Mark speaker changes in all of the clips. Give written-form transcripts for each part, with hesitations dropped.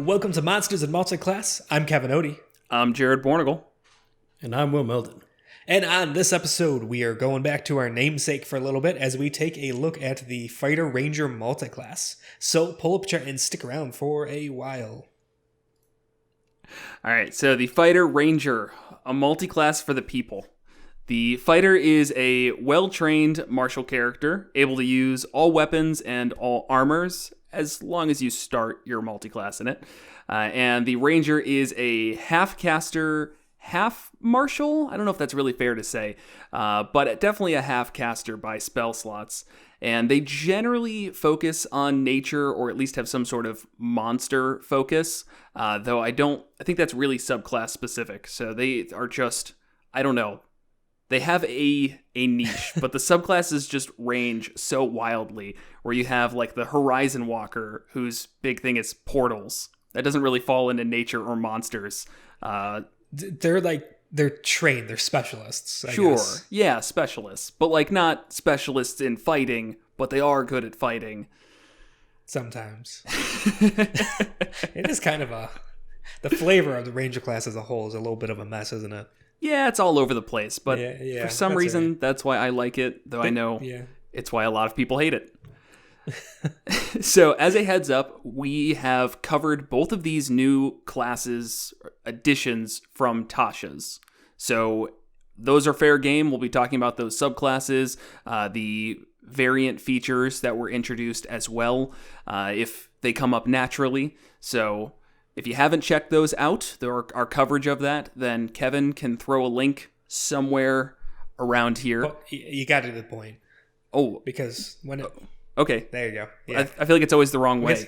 Speaker 1: Welcome to Monsters Multiclass. I'm Kevin Odie.
Speaker 2: I'm Jared Bornagle.
Speaker 3: And I'm Will Meldon.
Speaker 1: And on this episode, we are going back to our namesake for a little bit as we take a look at the Fighter Ranger Multiclass. So pull up a chair and stick around for a while.
Speaker 2: All right, so the Fighter Ranger, a multiclass for the people. The fighter is a well-trained martial character, able to use all weapons and all armors, as long as you start your multiclass in it. And the Ranger is a half-caster, half-martial? I don't know if that's really fair to say, but definitely a half-caster by spell slots. And they generally focus on nature, or at least have some sort of monster focus, though I think that's really subclass specific. So they are just, I don't know. They have a niche, but the subclasses just range so wildly, where you have like the Horizon Walker, whose big thing is portals. That doesn't really fall into nature or monsters.
Speaker 1: They're trained, they're specialists, I
Speaker 2: sure,
Speaker 1: guess.
Speaker 2: Yeah, specialists. But like not specialists in fighting, but they are good at fighting.
Speaker 1: Sometimes. It is kind of the flavor of the Ranger class as a whole is a little bit of a mess, isn't it?
Speaker 2: Yeah, it's all over the place, but for some reason,
Speaker 1: right.
Speaker 2: That's why I like it, though I know it's why a lot of people hate it. So, as a heads up, we have covered both of these new classes, additions from Tasha's. So, those are fair game. We'll be talking about those subclasses, the variant features that were introduced as well, if they come up naturally. So, if you haven't checked those out, our coverage of that, then Kevin can throw a link somewhere around here.
Speaker 1: Well, you got to the point.
Speaker 2: Oh.
Speaker 1: Because when it...
Speaker 2: Okay.
Speaker 1: There you go. Yeah.
Speaker 2: I feel like it's always the wrong way.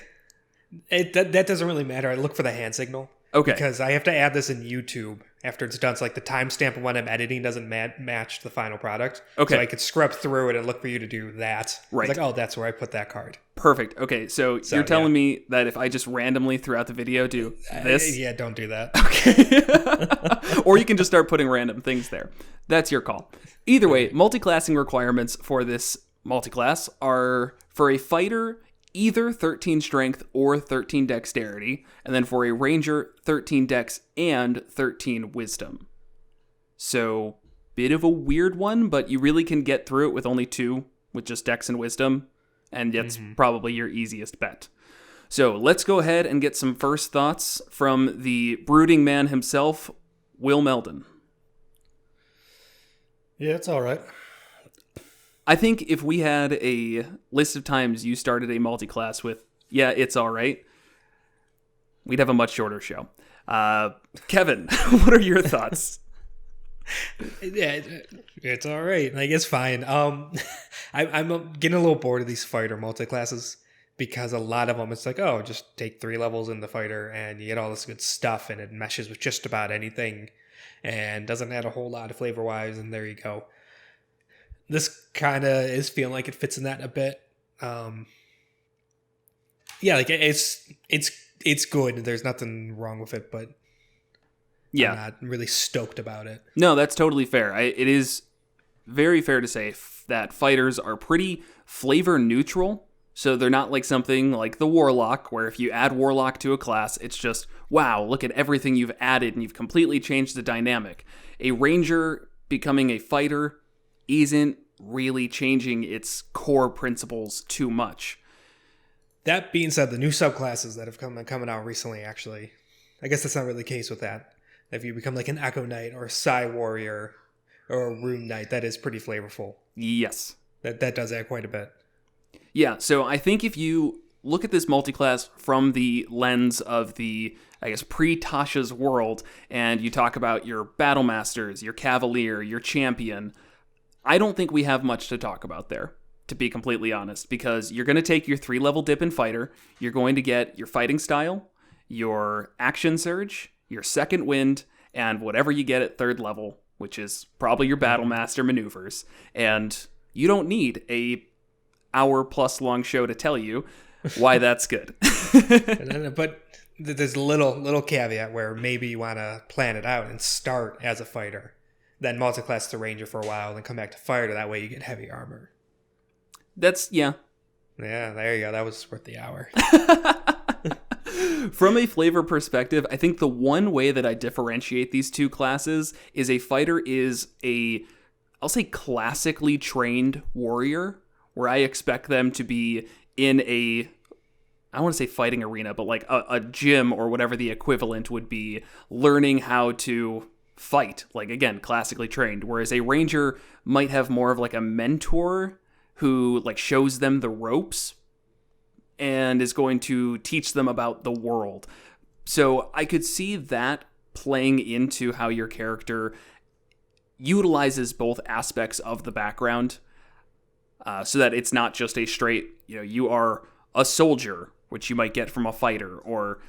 Speaker 1: That doesn't really matter. I look for the hand signal.
Speaker 2: Okay.
Speaker 1: Because I have to add this in YouTube after it's done. So like the timestamp of when I'm editing doesn't match the final product.
Speaker 2: Okay.
Speaker 1: So I could scrub through it and look for you to do that.
Speaker 2: Right.
Speaker 1: It's like, oh, that's where I put that card.
Speaker 2: Perfect. Okay. So you're telling me that if I just randomly throughout the video do this?
Speaker 1: Yeah, don't do that.
Speaker 2: Okay. Or you can just start putting random things there. That's your call. Either way, multiclassing requirements for this multiclass are for a fighter, either 13 strength or 13 dexterity, and then for a ranger, 13 dex and 13 wisdom. So, bit of a weird one, but you really can get through it with only 2, with just dex and wisdom, and that's probably your easiest bet. So, let's go ahead and get some first thoughts from the brooding man himself, Will Meldon.
Speaker 3: Yeah, it's all right.
Speaker 2: I think if we had a list of times you started a multiclass with, yeah, it's all right, we'd have a much shorter show. Kevin, what are your thoughts?
Speaker 1: Yeah, it's all right. I guess fine. I'm getting a little bored of these fighter multiclasses because a lot of them, it's like, oh, just take 3 levels in the fighter and you get all this good stuff and it meshes with just about anything and doesn't add a whole lot of flavor-wise, and there you go. This kind of is feeling like it fits in that a bit. Yeah, like it's good. There's nothing wrong with it, but I'm not really stoked about it.
Speaker 2: No, that's totally fair. It is very fair to say that fighters are pretty flavor neutral. So they're not like something like the Warlock, where if you add Warlock to a class, it's just, wow, look at everything you've added and you've completely changed the dynamic. A Ranger becoming a fighter isn't really changing its core principles too much.
Speaker 1: That being said, the new subclasses that have coming out recently, actually, I guess that's not really the case with that. If you become like an Echo Knight or a Psy Warrior or a Rune Knight, that is pretty flavorful.
Speaker 2: Yes.
Speaker 1: That does add quite a bit.
Speaker 2: Yeah, so I think if you look at this multiclass from the lens of the, I guess, pre-Tasha's world, and you talk about your Battle Masters, your Cavalier, your Champion, I don't think we have much to talk about there, to be completely honest, because you're going to take your 3-level dip in fighter, you're going to get your fighting style, your action surge, your second wind, and whatever you get at 3rd level, which is probably your Battle Master maneuvers, and you don't need a hour-plus long show to tell you why that's good.
Speaker 1: But there's a little caveat where maybe you want to plan it out and start as a fighter, then multiclass to Ranger for a while, and come back to fighter. That way you get heavy armor.
Speaker 2: That's, yeah.
Speaker 1: Yeah, there you go. That was worth the hour.
Speaker 2: From a flavor perspective, I think the one way that I differentiate these two classes is a fighter is I'll say classically trained warrior, where I expect them to be in I don't want to say fighting arena, but like a gym or whatever the equivalent would be, learning how to fight, like again, classically trained. Whereas a ranger might have more of like a mentor who like shows them the ropes and is going to teach them about the world. So I could see that playing into how your character utilizes both aspects of the background, so that it's not just a straight, you are a soldier, which you might get from a fighter, or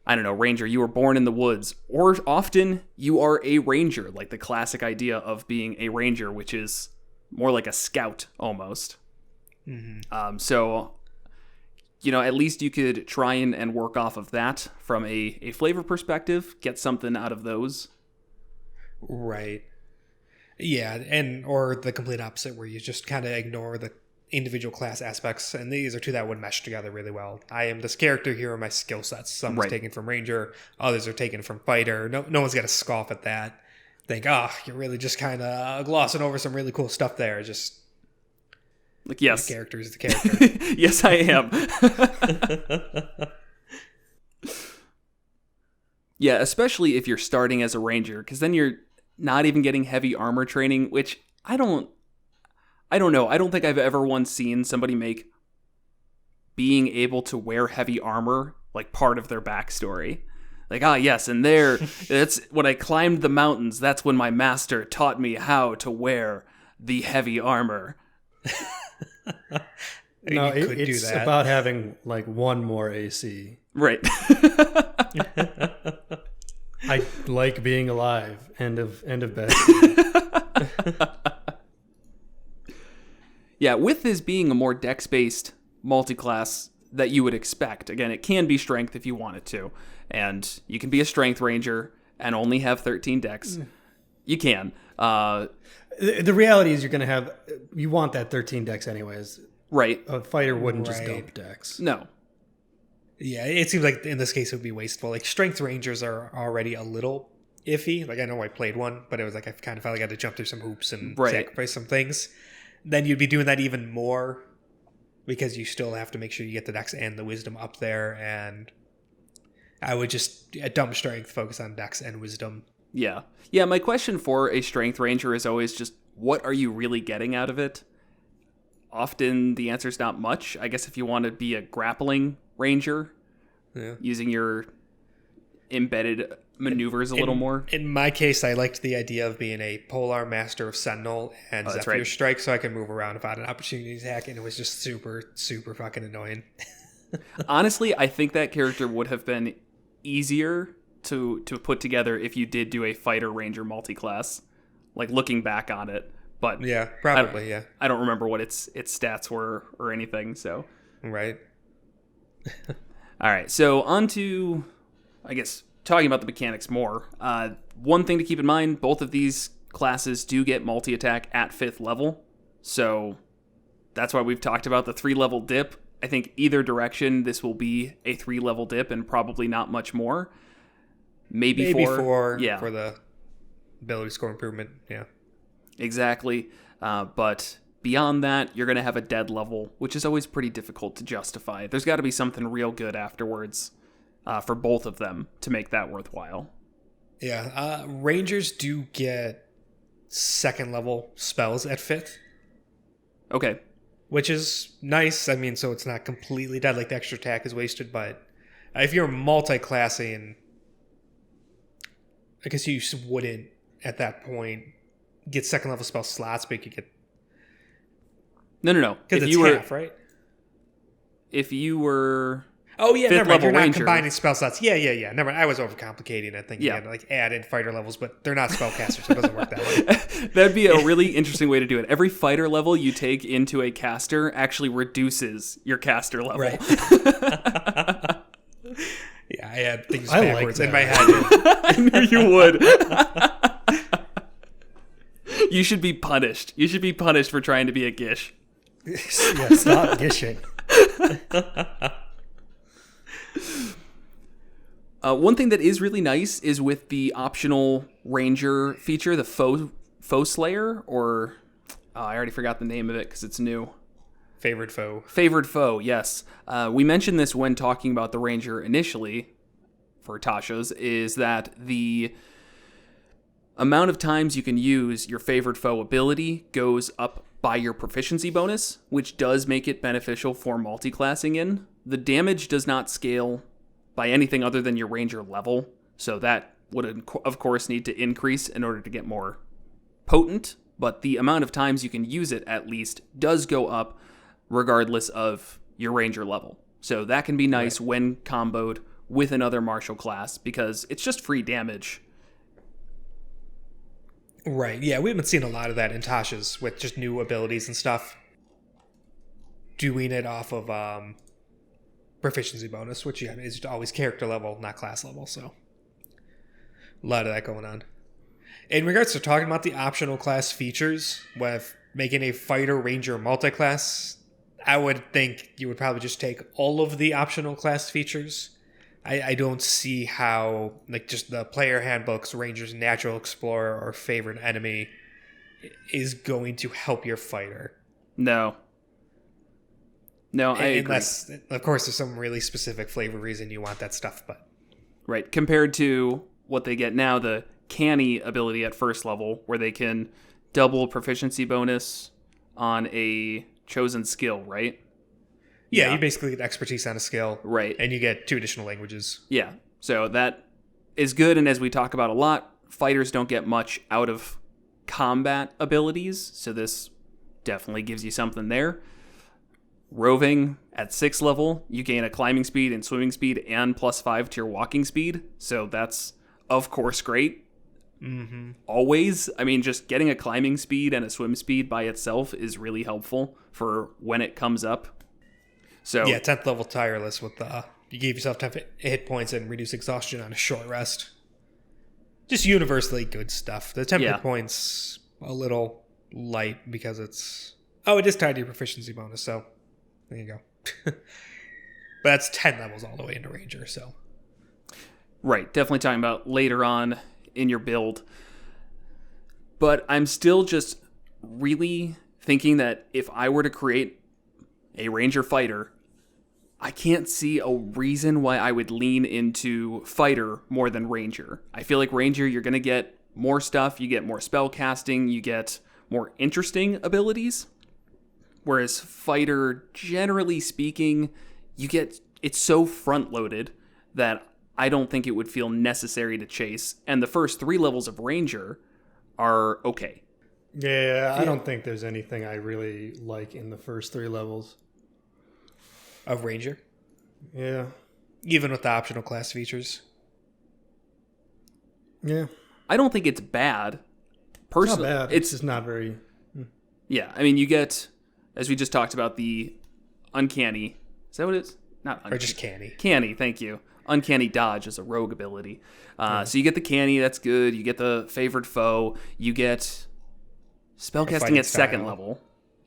Speaker 2: I don't know, ranger, you were born in the woods, or often you are a ranger, like the classic idea of being a ranger, which is more like a scout almost. Mm-hmm. So, at least you could try and work off of that from a flavor perspective, get something out of those.
Speaker 1: Right. Yeah, or the complete opposite, where you just kind of ignore the individual class aspects, and these are two that would mesh together really well. I am this character, here are my skill sets. Some is taken from ranger, others are taken from fighter. No one's gonna scoff at that. Think, you're really just kind of glossing over some really cool stuff there. Just
Speaker 2: like, yes,
Speaker 1: the character is the character.
Speaker 2: Yes, I am. Yeah, especially if you're starting as a ranger, because then you're not even getting heavy armor training, which I don't know. I don't think I've ever once seen somebody make being able to wear heavy armor like part of their backstory. Like, yes, and that's when I climbed the mountains, that's when my master taught me how to wear the heavy armor.
Speaker 3: No, it's about having like one more AC.
Speaker 2: Right.
Speaker 3: I like being alive. End of bed.
Speaker 2: Yeah, with this being a more dex-based multiclass that you would expect, again, it can be strength if you want it to, and you can be a strength ranger and only have 13 dex. You can.
Speaker 3: The reality is you want that 13 dex anyways.
Speaker 2: Right.
Speaker 3: A fighter wouldn't just dump dex.
Speaker 2: No.
Speaker 1: Yeah, it seems like in this case it would be wasteful. Like, strength rangers are already a little iffy. Like, I know I played one, but it was like I kind of felt like I had to jump through some hoops and sacrifice some things. Then you'd be doing that even more because you still have to make sure you get the dex and the wisdom up there. And I would just dump strength, focus on dex and wisdom.
Speaker 2: Yeah. Yeah, my question for a strength ranger is always just, what are you really getting out of it? Often the answer is not much. I guess if you want to be a grappling ranger, using your embedded maneuvers a little more. In
Speaker 1: my case, I liked the idea of being a polearm master of Sentinel and Zephyr Strike, so I could move around if I had an opportunity to attack, and it was just super, super fucking annoying.
Speaker 2: Honestly, I think that character would have been easier to put together if you did do a fighter ranger multiclass, like looking back on it. But
Speaker 1: yeah, probably,
Speaker 2: I don't remember what its stats were or anything, so.
Speaker 1: Right.
Speaker 2: All right, so on to, I guess, talking about the mechanics more. One thing to keep in mind, both of these classes do get multi-attack at 5th level, so that's why we've talked about the 3-level dip. I think either direction, this will be a 3-level dip and probably not much more. Maybe
Speaker 1: for the ability score improvement, yeah.
Speaker 2: Exactly, but beyond that, you're going to have a dead level, which is always pretty difficult to justify. There's got to be something real good afterwards for both of them to make that worthwhile.
Speaker 1: Yeah, Rangers do get 2nd level spells at 5th.
Speaker 2: Okay.
Speaker 1: Which is nice. I mean, so it's not completely dead, like the extra attack is wasted, but if you're multi-classing, I guess you wouldn't, at that point, get 2nd level spell slots, but you could get...
Speaker 2: No.
Speaker 1: Because it's half, right?
Speaker 2: If you were...
Speaker 1: Oh, yeah, never mind. You're not
Speaker 2: ranger.
Speaker 1: combining spell slots. Yeah. Never mind. I was overcomplicating it, thinking you had to like add in fighter levels, but they're not spellcasters, so it doesn't work that way.
Speaker 2: That'd be a really interesting way to do it. Every fighter level you take into a caster actually reduces your caster level.
Speaker 1: Right. Yeah, I had things backwards in my head.
Speaker 2: I knew you would. You should be punished. You should be punished for trying to be a gish.
Speaker 3: Yeah, stop gishing.
Speaker 2: One thing that is really nice is with the optional ranger feature, the foe slayer, or I already forgot the name of it because it's new.
Speaker 1: Favored foe.
Speaker 2: Favored foe, yes. We mentioned this when talking about the ranger initially for Tasha's, is that the amount of times you can use your favored foe ability goes up by your proficiency bonus, which does make it beneficial for multiclassing in. The damage does not scale by anything other than your ranger level, so that would, of course, need to increase in order to get more potent, but the amount of times you can use it, at least, does go up regardless of your ranger level. So that can be nice when comboed with another martial class, because it's just free damage.
Speaker 1: Right, yeah, we haven't seen a lot of that in Tasha's with just new abilities and stuff. Doing it off of proficiency bonus, which is always character level, not class level, so a lot of that going on. In regards to talking about the optional class features, with making a fighter ranger multiclass, I would think you would probably just take all of the optional class features. I don't see how, like, just the player handbooks, ranger's natural explorer, or favorite enemy is going to help your fighter.
Speaker 2: No, I agree.
Speaker 1: Unless, of course, there's some really specific flavor reason you want that stuff, but...
Speaker 2: Right, compared to what they get now, the canny ability at first level, where they can double proficiency bonus on a chosen skill, right?
Speaker 1: Yeah, you basically get expertise on a skill.
Speaker 2: Right.
Speaker 1: And you get 2 additional languages.
Speaker 2: Yeah, so that is good, and as we talk about a lot, fighters don't get much out of combat abilities, so this definitely gives you something there. Roving at 6th level, you gain a climbing speed and swimming speed and +5 to your walking speed, so that's, of course, great.
Speaker 1: Mm-hmm.
Speaker 2: Always. I mean, just getting a climbing speed and a swim speed by itself is really helpful for when it comes up. So
Speaker 1: yeah, 10th level tireless with you gave yourself 10 hit points and reduce exhaustion on a short rest. Just universally good stuff. The 10 hit points a little light because it's... Oh, it is tied to your proficiency bonus, so there you go. But that's 10 levels all the way into Ranger, so...
Speaker 2: Right, definitely talking about later on in your build. But I'm still just really thinking that if I were to create a Ranger fighter, I can't see a reason why I would lean into fighter more than Ranger. I feel like Ranger, you're going to get more stuff, you get more spell casting, you get more interesting abilities. Whereas fighter, generally speaking, it's so front-loaded that I don't think it would feel necessary to chase. And the first 3 levels of Ranger are okay.
Speaker 3: Yeah, I don't think there's anything I really like in the first 3 levels.
Speaker 1: Of Ranger?
Speaker 3: Yeah.
Speaker 1: Even with the optional class features?
Speaker 3: Yeah.
Speaker 2: I don't think it's bad. Personally,
Speaker 3: it's not bad. It's just not very...
Speaker 2: Yeah, I mean, you get, as we just talked about, the uncanny... Is that what it's? Not uncanny.
Speaker 1: Or just canny.
Speaker 2: Canny, thank you. Uncanny dodge is a rogue ability. So you get the canny, that's good. You get the favored foe. You get spellcasting at second level.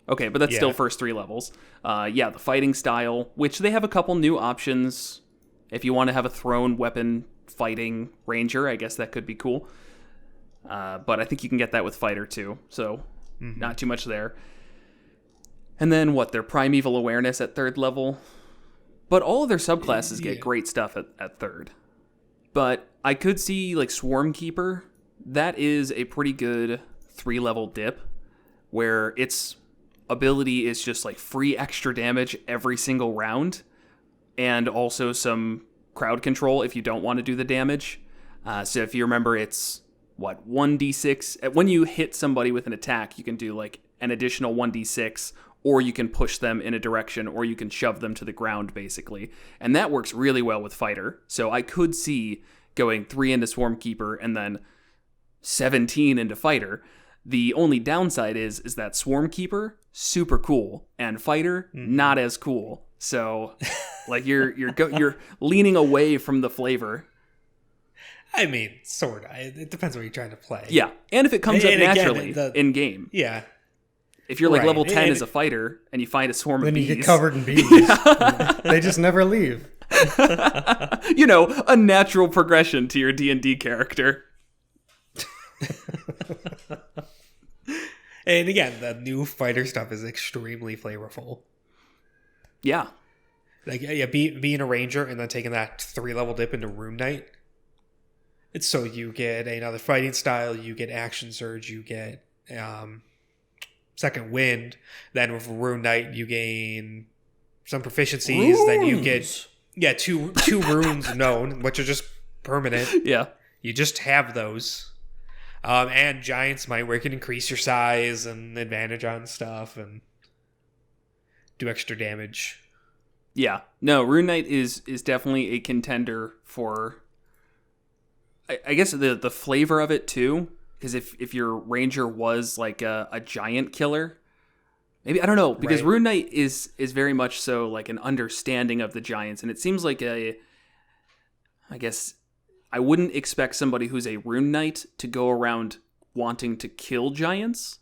Speaker 2: Okay, but that's still first 3 levels. The fighting style, which they have a couple new options. If you want to have a thrown weapon fighting ranger, I guess that could be cool. But I think you can get that with fighter too, so not too much there. And then their primeval awareness at 3rd level. But all of their subclasses get great stuff at 3rd. But I could see, like, Swarm Keeper. That is a pretty good 3-level dip, where its ability is just, like, free extra damage every single round, and also some crowd control if you don't want to do the damage. So if you remember, it's, 1d6? When you hit somebody with an attack, you can do, like, an additional 1d6, or you can push them in a direction, or you can shove them to the ground, basically. And that works really well with Fighter. So I could see going 3 into Swarm Keeper and then 17 into Fighter. The only downside is that Swarm Keeper, super cool, and Fighter, not as cool. So, like, you're leaning away from the flavor.
Speaker 1: I mean, sort of. It depends what you're trying to play.
Speaker 2: Yeah, and if it comes up naturally in game.
Speaker 1: Yeah.
Speaker 2: If you're like level 10 as a fighter and you find a swarm of bees.
Speaker 3: Then you get covered in bees. They just never leave.
Speaker 2: You know, a natural progression to your D&D character.
Speaker 1: And again, the new fighter stuff is extremely flavorful.
Speaker 2: Yeah.
Speaker 1: Like, yeah, being a ranger and then taking that 3-level dip into Rune Knight. It's so you get another fighting style, you get action surge, you get second wind. Then with Rune Knight, you gain some proficiencies.
Speaker 3: Runes.
Speaker 1: Then you get two runes known, which are just permanent.
Speaker 2: Yeah.
Speaker 1: You just have those. And Giant's Might, where you can increase your size and advantage on stuff and do extra damage.
Speaker 2: Yeah. No, Rune Knight is definitely a contender for, I guess, the flavor of it too. Because if your ranger was like a giant killer, maybe, I don't know, because
Speaker 1: Right.
Speaker 2: Rune Knight is very much so like an understanding of the giants, and it seems like I guess I wouldn't expect somebody who's a Rune Knight to go around wanting to kill giants,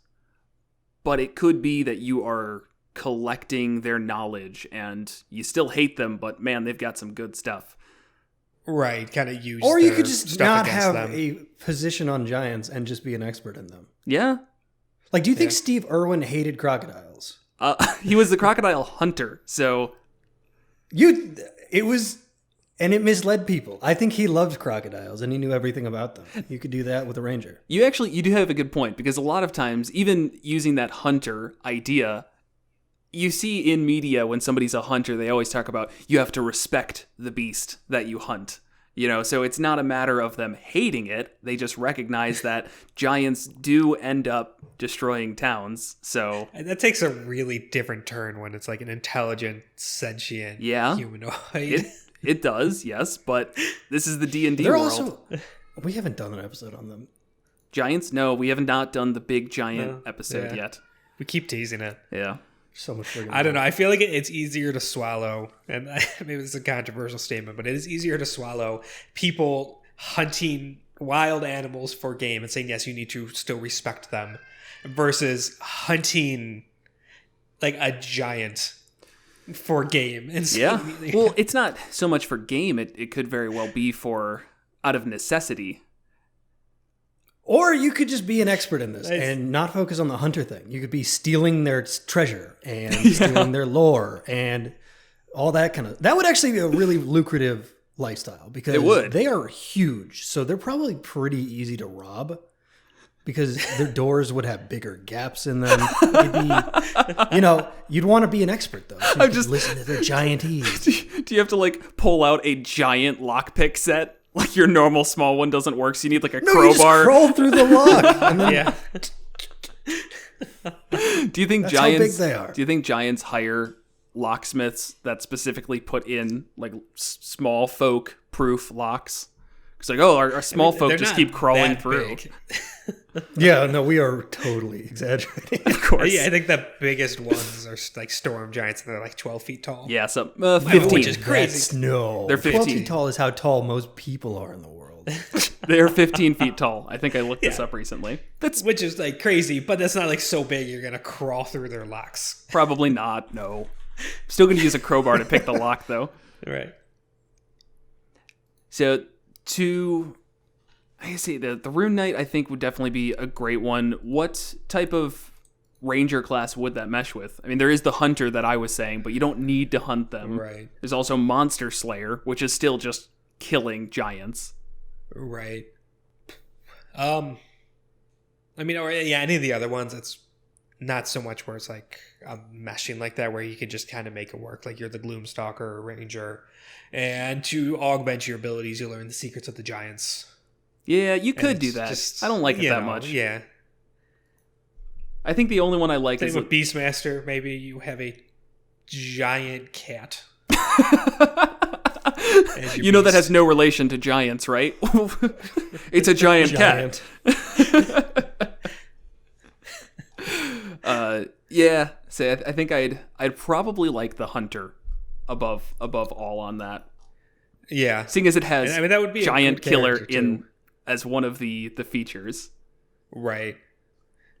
Speaker 2: but it could be that you are collecting their knowledge and you still hate them, but man, they've got some good stuff.
Speaker 1: Right, kind of use
Speaker 3: Or you
Speaker 1: their
Speaker 3: could just
Speaker 1: stuff
Speaker 3: not
Speaker 1: against
Speaker 3: have
Speaker 1: them.
Speaker 3: a position on giants and just be an expert in them.
Speaker 2: Yeah.
Speaker 3: Like, do you think
Speaker 1: Yeah.
Speaker 3: Steve Irwin hated crocodiles?
Speaker 2: He was the crocodile hunter, so
Speaker 3: It was, and it misled people. I think he loved crocodiles and he knew everything about them. You could do that with a ranger.
Speaker 2: you do have a good point, because a lot of times, even using that hunter idea, you see in media when somebody's a hunter, they always talk about you have to respect the beast that you hunt. You know, so it's not a matter of them hating it. They just recognize that giants do end up destroying towns. So
Speaker 1: And that takes a really different turn when it's like an intelligent, sentient
Speaker 2: Yeah.
Speaker 1: humanoid.
Speaker 2: it does, yes, but this is the D&D
Speaker 3: They're
Speaker 2: world.
Speaker 3: also, we haven't done an episode on them.
Speaker 2: Giants? No, we have not done the big giant
Speaker 1: No.
Speaker 2: episode
Speaker 1: Yeah.
Speaker 2: yet.
Speaker 1: We keep teasing it.
Speaker 2: Yeah.
Speaker 3: So much friggin'
Speaker 1: I don't know. I feel like it's easier to swallow, and maybe this is a controversial statement, but it is easier to swallow people hunting wild animals for game and saying, yes, you need to still respect them, versus hunting like a giant for game. And
Speaker 2: Yeah. Well, it's not so much for game. It could very well be for out of necessity.
Speaker 3: Or you could just be an expert in this
Speaker 1: Nice.
Speaker 3: and not focus on the hunter thing. You could be stealing their treasure and stealing their lore and all that kind of. That would actually be a really lucrative lifestyle because
Speaker 2: It would.
Speaker 3: they are huge. So they're probably pretty easy to rob because their doors would have bigger gaps in them. It'd be, you'd want to be an expert though. So you
Speaker 2: I'm
Speaker 3: could
Speaker 2: just-
Speaker 3: listen to their giant ease.
Speaker 2: Do you have to like pull out a giant lockpick set? Like your normal small one doesn't work, so you need like a
Speaker 3: No, you just
Speaker 2: crowbar.
Speaker 3: crawl through the lock. And then
Speaker 1: yeah.
Speaker 2: Do you think
Speaker 3: That's how
Speaker 2: giants?
Speaker 3: big they are.
Speaker 2: Do you think giants hire locksmiths that specifically put in like small folk proof locks? It's like, our small folk
Speaker 1: They're
Speaker 2: just
Speaker 1: not
Speaker 2: keep crawling
Speaker 1: that
Speaker 2: through.
Speaker 1: big.
Speaker 3: Yeah, no, we are totally exaggerating.
Speaker 2: Of course.
Speaker 1: Yeah, I think the biggest ones are like storm giants, and they're like 12 feet tall.
Speaker 2: Yeah, so
Speaker 1: Which
Speaker 2: 15.
Speaker 1: is crazy.
Speaker 3: That's, no.
Speaker 2: They're
Speaker 3: 12
Speaker 2: 15.
Speaker 3: feet tall is how tall most people are in the world.
Speaker 2: They're 15 feet tall. I think I looked this
Speaker 1: Yeah.
Speaker 2: up recently.
Speaker 1: Which is like crazy, but that's not like so big you're gonna crawl through their locks.
Speaker 2: Probably not. No. Still going to use a crowbar to pick the lock, though.
Speaker 1: Right.
Speaker 2: So I see the Rune Knight, I think, would definitely be a great one. What type of ranger class would that mesh with? I mean, there is the hunter that I was saying, but you don't need to hunt them.
Speaker 1: Right.
Speaker 2: There's also Monster Slayer, which is still just killing giants.
Speaker 1: Right. I mean, or yeah, any of the other ones, it's not so much where it's like meshing like that, where you could just kind of make it work. Like you're the Gloomstalker or Ranger, and to augment your abilities, you learn the secrets of the giants.
Speaker 2: Yeah, you
Speaker 1: And
Speaker 2: could do
Speaker 1: it's
Speaker 2: that.
Speaker 1: just,
Speaker 2: I don't like it
Speaker 1: you
Speaker 2: that
Speaker 1: know,
Speaker 2: much.
Speaker 1: Yeah.
Speaker 2: I think the only one I like
Speaker 1: Same
Speaker 2: is
Speaker 1: with Beastmaster. Maybe you have a giant cat. as your
Speaker 2: you know that
Speaker 1: beast.
Speaker 2: has no relation to giants, right? It's a giant cat. Yeah. So I think I'd probably like the hunter above all on that.
Speaker 1: Yeah.
Speaker 2: Seeing as it has
Speaker 1: I mean, that would be a
Speaker 2: giant
Speaker 1: good
Speaker 2: killer
Speaker 1: character,
Speaker 2: in
Speaker 1: too.
Speaker 2: as one of the features.
Speaker 1: Right.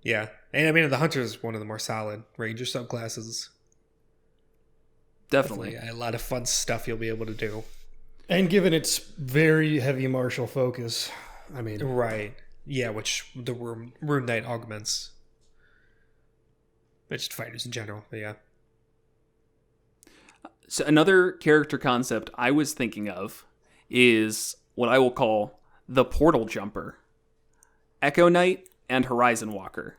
Speaker 1: Yeah. And I mean, the hunter is one of the more solid ranger subclasses.
Speaker 2: Definitely.
Speaker 1: A lot of fun stuff you'll be able to do.
Speaker 3: And given its very heavy martial focus, I mean...
Speaker 1: Right. Yeah, which the Rune Knight augments. But just fighters in general, but yeah.
Speaker 2: So another character concept I was thinking of is what I will call the portal jumper. Echo Knight and Horizon Walker.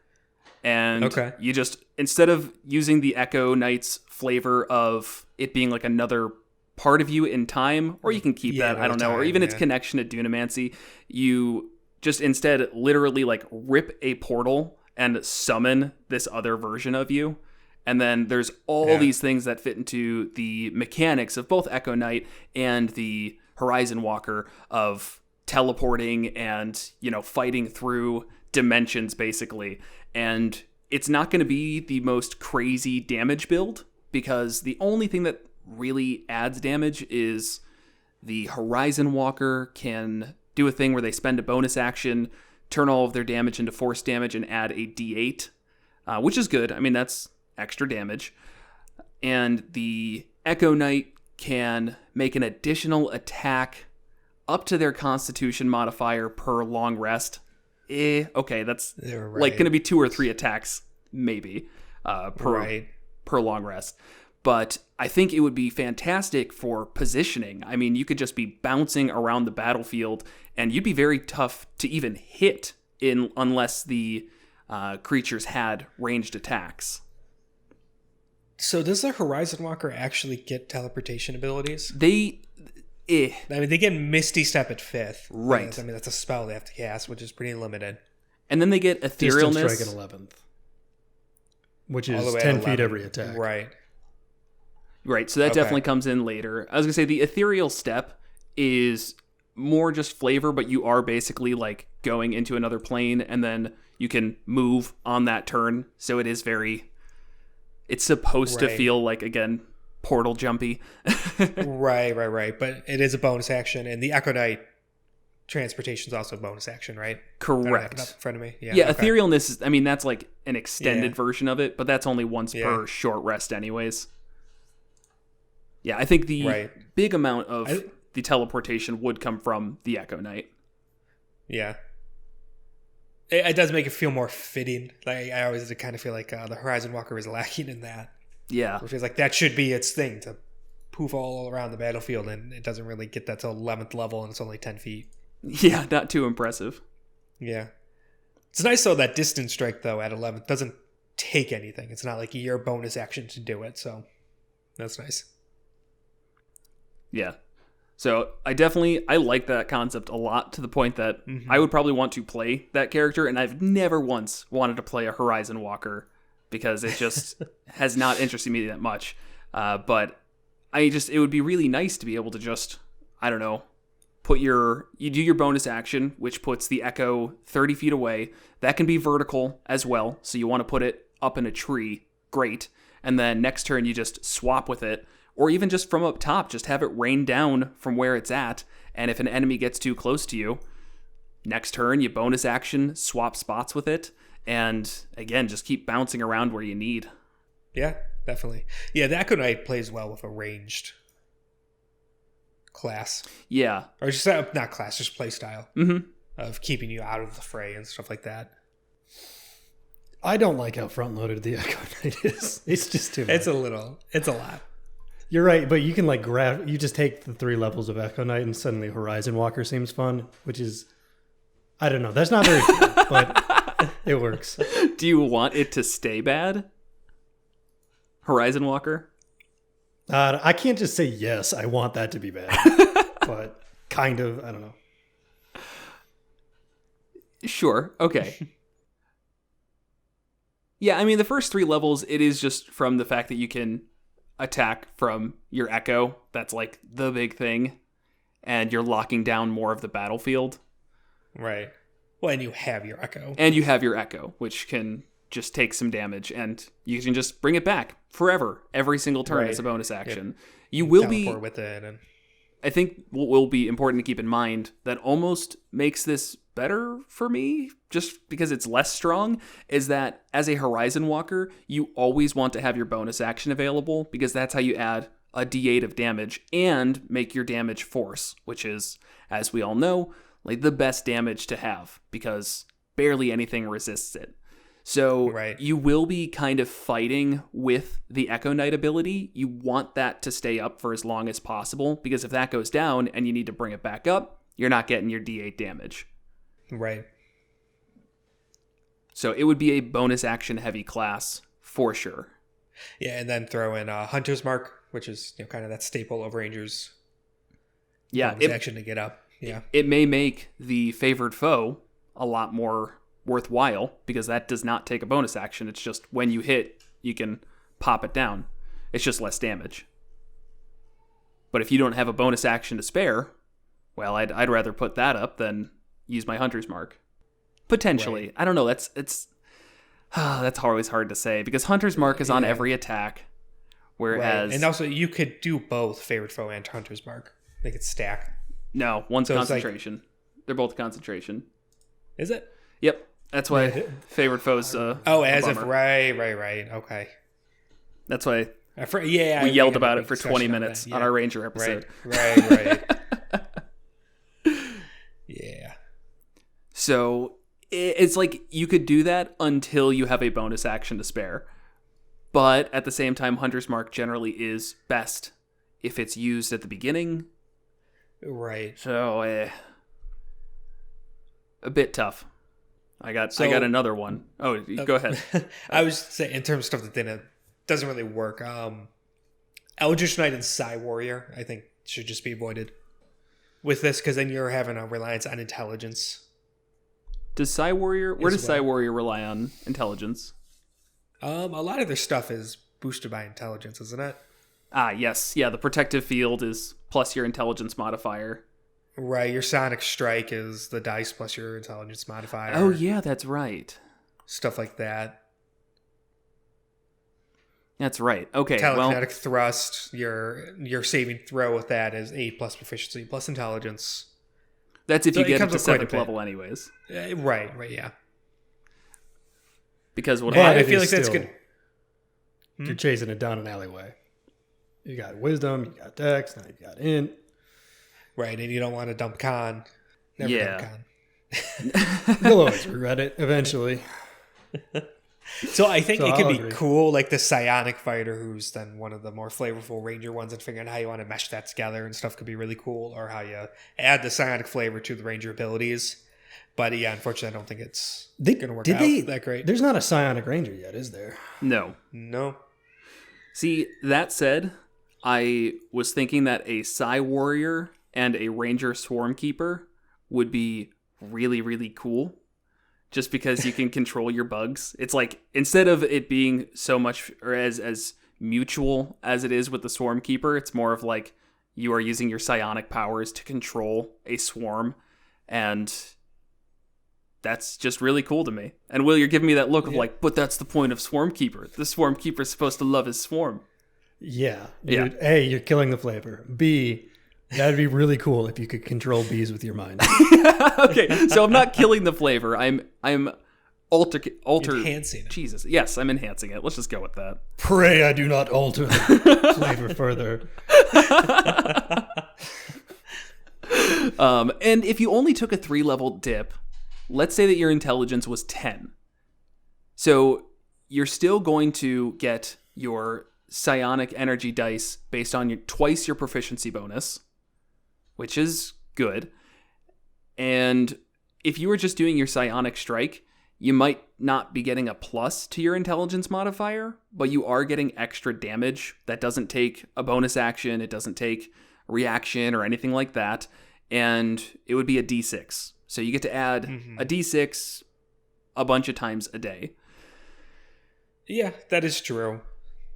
Speaker 2: And you just, instead of using the Echo Knight's flavor of it being like another part of you in time, or you can keep that, I don't know, or even its connection to Dunamancy, you just instead literally like rip a portal and summon this other version of you. And then there's all these things that fit into the mechanics of both Echo Knight and the Horizon Walker of teleporting and, you know, fighting through dimensions basically. And it's not going to be the most crazy damage build, because the only thing that really adds damage is the Horizon Walker can do a thing where they spend a bonus action, turn all of their damage into force damage, and add a d8, which is good. I mean, that's extra damage. And the Echo Knight can make an additional attack up to their Constitution modifier per long rest. Okay, that's like going to be 2 or 3 attacks, maybe, per long rest. But I think it would be fantastic for positioning. I mean, you could just be bouncing around the battlefield, and you'd be very tough to even hit unless the creatures had ranged attacks.
Speaker 1: So does the Horizon Walker actually get teleportation abilities?
Speaker 2: I mean,
Speaker 1: they get Misty Step at 5th.
Speaker 2: Right.
Speaker 1: I mean, that's a spell they have to cast, which is pretty limited.
Speaker 2: And then they get Etherealness.
Speaker 3: Distance strike at 11th. Which is 10 feet every attack.
Speaker 2: Right, so that definitely comes in later. I was going to say the Ethereal Step is more just flavor, but you are basically like going into another plane, and then you can move on that turn. So it is it's supposed to feel like, again, portal jumpy.
Speaker 1: Right. But it is a bonus action, and the Echo Knight transportation is also a bonus action, right?
Speaker 2: Correct.
Speaker 1: Up in front of me.
Speaker 2: Yeah, Etherealness is, I mean, that's like an extended version of it, but that's only once per short rest anyways. Yeah, I think the big amount of the teleportation would come from the Echo Knight.
Speaker 1: Yeah. It does make it feel more fitting. Like, I always kind of feel like the Horizon Walker is lacking in that.
Speaker 2: Yeah.
Speaker 1: Which is like, that should be its thing, to poof all around the battlefield, and it doesn't really get that till 11th level, and it's only 10 feet.
Speaker 2: Yeah, not too impressive.
Speaker 1: Yeah. It's nice, though, that distance strike, though, at 11th doesn't take anything. It's not like your bonus action to do it, so that's nice.
Speaker 2: Yeah. So I like that concept a lot, to the point that I would probably want to play that character, and I've never once wanted to play a Horizon Walker because it just has not interested me that much. But it would be really nice to be able to just, I don't know, you do your bonus action, which puts the Echo 30 feet away. That can be vertical as well. So you want to put it up in a tree. Great. And then next turn you just swap with it. Or even just from up top, just have it rain down from where it's at. And if an enemy gets too close to you, next turn, you bonus action, swap spots with it. And again, just keep bouncing around where you need.
Speaker 1: Yeah, definitely. Yeah, the Echo Knight plays well with a ranged class.
Speaker 2: Yeah.
Speaker 1: Or just, not class, just play style. Of keeping you out of the fray and stuff like that.
Speaker 3: I don't like how front-loaded the Echo Knight is. It's just too much.
Speaker 1: It's a lot.
Speaker 3: You're right, but you can like you just take the 3 levels of Echo Knight, and suddenly Horizon Walker seems fun, which is, I don't know, that's not very fun, but it works.
Speaker 2: Do you want it to stay bad? Horizon Walker?
Speaker 3: I can't just say yes, I want that to be bad, but kind of, I don't know.
Speaker 2: Sure, okay. Yeah, I mean, the first 3 levels, it is just from the fact that you can attack from your Echo. That's like the big thing. And you're locking down more of the battlefield.
Speaker 1: Right. Well, and you have your Echo.
Speaker 2: Which can just take some damage. And you can just bring it back forever. Every single turn as a bonus action. You will be...
Speaker 1: with it. And...
Speaker 2: I think what will be important to keep in mind that almost makes this better for me, just because it's less strong, is that as a Horizon Walker, you always want to have your bonus action available, because that's how you add a d8 of damage and make your damage force, which is, as we all know, like the best damage to have because barely anything resists it. So you will be kind of fighting with the Echo Knight ability. You want that to stay up for as long as possible, because if that goes down and you need to bring it back up, you're not getting your D8 damage.
Speaker 1: Right.
Speaker 2: So it would be a bonus action heavy class for sure.
Speaker 1: Yeah, and then throw in Hunter's Mark, which is kind of that staple of Rangers.
Speaker 2: Yeah,
Speaker 1: bonus action to get up. Yeah,
Speaker 2: it may make the favored foe a lot more worthwhile because that does not take a bonus action. It's just when you hit, you can pop it down. It's just less damage. But if you don't have a bonus action to spare, well, I'd rather put that up than use my Hunter's Mark. Potentially. Right. I don't know. That's always hard to say because Hunter's Mark is on every attack. Whereas...
Speaker 1: Right. And also, you could do both Favored Foe and Hunter's Mark. They could stack.
Speaker 2: No, one's concentration. They're both concentration.
Speaker 1: Is it?
Speaker 2: Yep. That's why Favored Foe's
Speaker 1: as if... Right. Okay.
Speaker 2: That's why
Speaker 1: we
Speaker 2: yelled about it for 20 minutes on our Ranger episode.
Speaker 1: Right. Yeah.
Speaker 2: So it's like you could do that until you have a bonus action to spare. But at the same time, Hunter's Mark generally is best if it's used at the beginning.
Speaker 1: Right.
Speaker 2: So a bit tough. I got another one. Oh, go ahead.
Speaker 1: I was saying in terms of stuff that doesn't really work. Eldritch Knight and Psy Warrior, I think, should just be avoided with this because then you're having a reliance on intelligence.
Speaker 2: Does Psy Warrior? Where does Psy Warrior rely on intelligence?
Speaker 1: A lot of their stuff is boosted by intelligence, isn't it?
Speaker 2: Ah, yes. Yeah, the protective field is plus your intelligence modifier.
Speaker 1: Right, your Sonic Strike is the dice plus your intelligence modifier.
Speaker 2: Oh, yeah, that's right.
Speaker 1: Stuff like that.
Speaker 2: That's right. Okay,
Speaker 1: Telekinetic Thrust, your saving throw with that is 8 plus proficiency plus intelligence.
Speaker 2: That's if you get it to 7th level anyways.
Speaker 1: Right, yeah.
Speaker 2: Because
Speaker 1: I feel like that's good.
Speaker 3: You're chasing it down an alleyway. You got wisdom, you got dex, now you got int.
Speaker 1: Right, and you don't want to dump con. Never dump con.
Speaker 3: You'll always regret it eventually.
Speaker 1: So I think it could be cool, like the psionic fighter, who's then one of the more flavorful ranger ones, and figuring out how you want to mesh that together and stuff could be really cool, or how you add the psionic flavor to the ranger abilities. But yeah, unfortunately, I don't think it's going to work out that great.
Speaker 3: There's not a psionic ranger yet, is there?
Speaker 2: No. See, that said, I was thinking that a Psi Warrior and a Ranger Swarm Keeper would be really, really cool. Just because you can control your bugs. It's like, instead of it being so much or as mutual as it is with the Swarm Keeper, it's more of like you are using your psionic powers to control a swarm. And that's just really cool to me. And Will, you're giving me that look of like, but that's the point of Swarm Keeper. The Swarm Keeper is supposed to love his swarm.
Speaker 3: Yeah. A, you're killing the flavor. B, that'd be really cool if you could control bees with your mind.
Speaker 2: Okay, so I'm not killing the flavor. I'm
Speaker 1: enhancing it.
Speaker 2: Jesus, yes, I'm enhancing it. Let's just go with that.
Speaker 3: Pray I do not alter the flavor further.
Speaker 2: And if you only took a 3-level dip, let's say that your intelligence was 10. So you're still going to get your psionic energy dice based on twice your proficiency bonus, which is good. And if you were just doing your psionic strike, you might not be getting a plus to your intelligence modifier, but you are getting extra damage that doesn't take a bonus action, it doesn't take a reaction or anything like that, and it would be a d6. So you get to add a d6 a bunch of times a day.
Speaker 1: Yeah, that is true.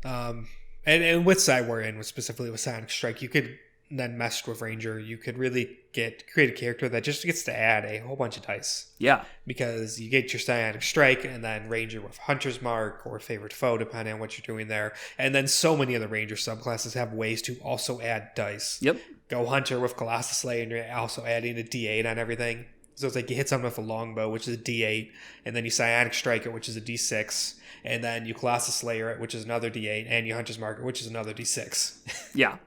Speaker 1: And with Psi Warrior and specifically with Sonic Strike, you could then mess with Ranger. You could really create a character that just gets to add a whole bunch of dice.
Speaker 2: Yeah.
Speaker 1: Because you get your Psionic Strike and then Ranger with Hunter's Mark or Favorite Foe, depending on what you're doing there. And then so many of the Ranger subclasses have ways to also add dice.
Speaker 2: Yep.
Speaker 1: Go Hunter with Colossus Slayer and you're also adding a D8 on everything. So it's like you hit someone with a longbow, which is a D8, and then you Psionic Strike it, which is a D6, and then you Colossus Slayer it, which is another D8, and you Hunter's Mark it, which is another D6.
Speaker 2: Yeah.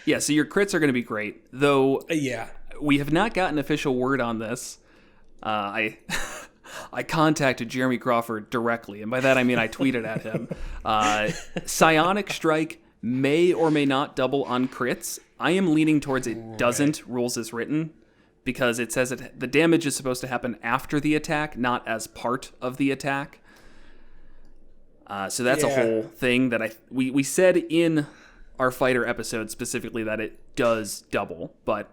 Speaker 2: Yeah, so your crits are going to be great, though
Speaker 1: Yeah.
Speaker 2: we have not gotten official word on this. I contacted Jeremy Crawford directly, and by that I mean I tweeted at him. Psionic Strike may or may not double on crits. I am leaning towards it doesn't, rules as written, because it says the damage is supposed to happen after the attack, not as part of the attack. So that's a whole thing that we said in our fighter episode specifically that it does double, but...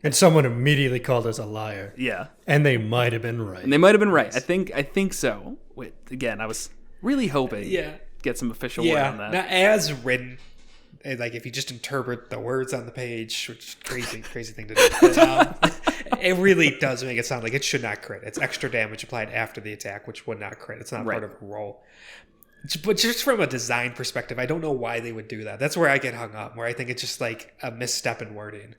Speaker 3: And someone immediately called us a liar.
Speaker 2: Yeah.
Speaker 3: And they might have been right.
Speaker 2: And they might have been right. I think so. Wait, again, I was really hoping get some official word on that.
Speaker 1: Now, as written, like if you just interpret the words on the page, which is crazy thing to do. But, it really does make it sound like it should not crit. It's extra damage applied after the attack, which would not crit. It's not part of a roll. But just from a design perspective, I don't know why they would do that. That's where I get hung up, where I think it's just like a misstep in wording.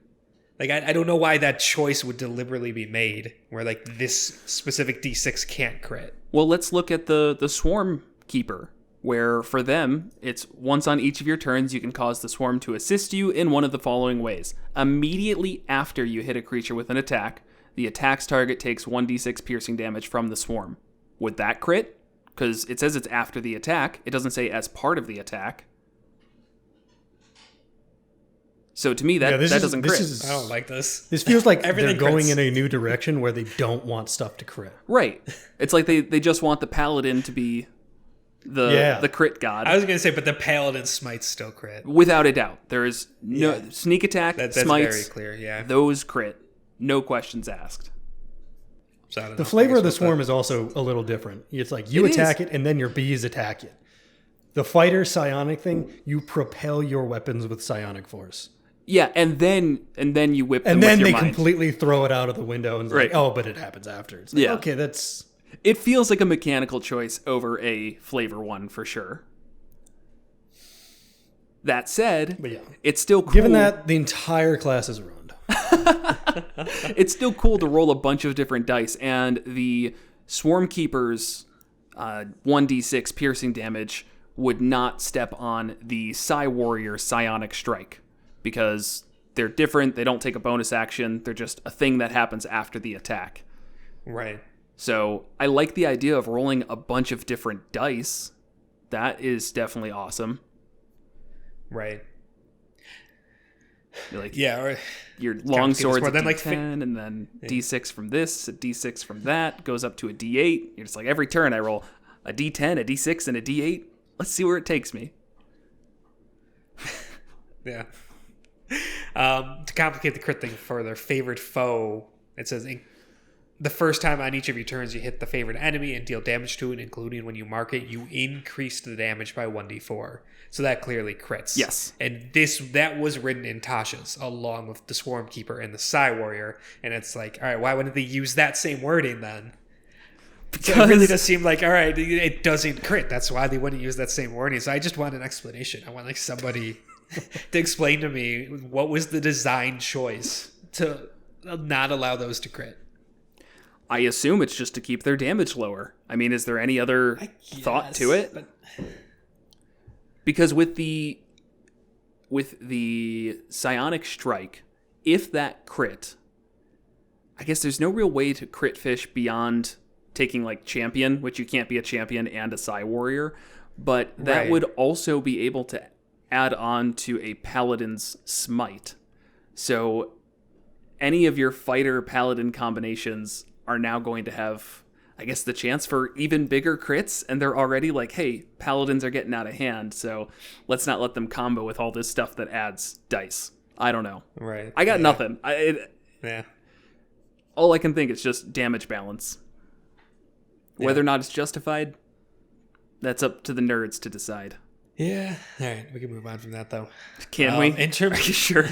Speaker 1: Like, I don't know why that choice would deliberately be made, where like this specific D6 can't crit.
Speaker 2: Well, let's look at the Swarm Keeper, where for them, it's once on each of your turns, you can cause the Swarm to assist you in one of the following ways. Immediately after you hit a creature with an attack, the attack's target takes 1d6 piercing damage from the Swarm. Would that crit? Because it says it's after the attack. It doesn't say as part of the attack. So to me, that doesn't crit.
Speaker 1: I don't like this.
Speaker 3: This feels like they're
Speaker 1: Everything
Speaker 3: going
Speaker 1: crits.
Speaker 3: in a new direction where they don't want stuff to crit.
Speaker 2: Right. It's like they just want the Paladin to be the crit god.
Speaker 1: I was going to say, but the Paladin smites still crit.
Speaker 2: Without a doubt. There is no sneak attack,
Speaker 1: That's
Speaker 2: smites,
Speaker 1: very clear, yeah.
Speaker 2: those crit. No questions asked.
Speaker 1: So I don't know.
Speaker 3: The
Speaker 1: I
Speaker 3: flavor
Speaker 1: guess
Speaker 3: of the
Speaker 1: with
Speaker 3: swarm
Speaker 1: that-
Speaker 3: is also a little different. It's like you
Speaker 2: It
Speaker 3: attack
Speaker 2: is.
Speaker 3: it and then your bees attack it. The fighter psionic thing, you propel your weapons with psionic force.
Speaker 2: Yeah, and then you whip them
Speaker 3: And then
Speaker 2: with
Speaker 3: they
Speaker 2: your mind.
Speaker 3: completely throw it out of the window and it's
Speaker 2: Right.
Speaker 3: like, oh, but it happens after. It's like,
Speaker 2: Yeah.
Speaker 3: okay, that's...
Speaker 2: It feels like a mechanical choice over a flavor one for sure. That said,
Speaker 3: But yeah.
Speaker 2: it's still cool.
Speaker 3: Given that, the entire class is ruined.
Speaker 2: It's still cool to roll a bunch of different dice, and the Swarm Keeper's 1d6 piercing damage would not step on the Psi Warrior Psionic Strike, because they're different, they don't take a bonus action, they're just a thing that happens after the attack.
Speaker 1: Right.
Speaker 2: So I like the idea of rolling a bunch of different dice. That is definitely awesome.
Speaker 1: Right.
Speaker 2: You're like,
Speaker 1: Yeah. Or,
Speaker 2: your long sword's a
Speaker 1: then, like,
Speaker 2: D10, and then D6 from this, a D6 from that, goes up to a D8. You're just like, every turn I roll a D10, a D6, and a D8. Let's see where it takes me.
Speaker 1: yeah. To complicate the crit thing further, favorite foe, it says the first time on each of your turns you hit the favorite enemy and deal damage to it, including when you mark it, you increase the damage by 1d4. So that clearly crits.
Speaker 2: Yes.
Speaker 1: And that was written in Tasha's along with the Swarm Keeper and the Psi Warrior. And it's like, all right, why wouldn't they use that same wording then? So it really does seem like, all right, it doesn't crit. That's why they wouldn't use that same wording. So I just want an explanation. I want like somebody to explain to me what was the design choice to not allow those to crit.
Speaker 2: I assume it's just to keep their damage lower. I mean, is there any other thought to it?
Speaker 1: But
Speaker 2: Because with the Psionic Strike, if that crit, I guess there's no real way to crit fish beyond taking like champion, which you can't be a champion and a Psi Warrior, but that
Speaker 1: Right.
Speaker 2: would also be able to add on to a Paladin's Smite. So any of your fighter Paladin combinations are now going to have, I guess, the chance for even bigger crits, and they're already like, hey, Paladins are getting out of hand, so let's not let them combo with all this stuff that adds dice. I don't know.
Speaker 1: right.
Speaker 2: I got nothing.
Speaker 1: Yeah.
Speaker 2: All I can think is just damage balance. Whether or not it's justified, that's up to the nerds to decide.
Speaker 1: Yeah. All right. We can move on from that though.
Speaker 2: Can we?
Speaker 1: In terms,
Speaker 2: Are you sure?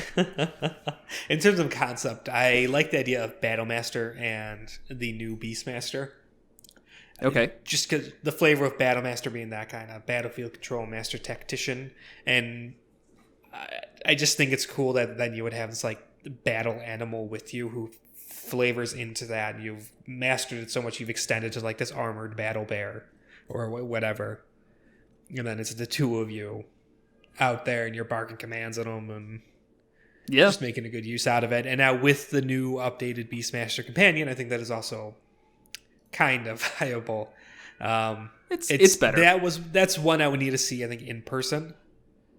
Speaker 1: in terms of concept, I like the idea of Battlemaster and the new Beastmaster.
Speaker 2: Okay.
Speaker 1: Just because the flavor of Battlemaster being that kind of battlefield control master tactician, and I just think it's cool that then you would have this like battle animal with you who flavors into that. You've mastered it so much you've extended to like this armored battle bear or whatever. And then it's the two of you out there and you're barking commands at them and just making a good use out of it. And now with the new updated Beastmaster companion, I think that is also kind of viable.
Speaker 2: It's better.
Speaker 1: That's one I would need to see, I think, in person,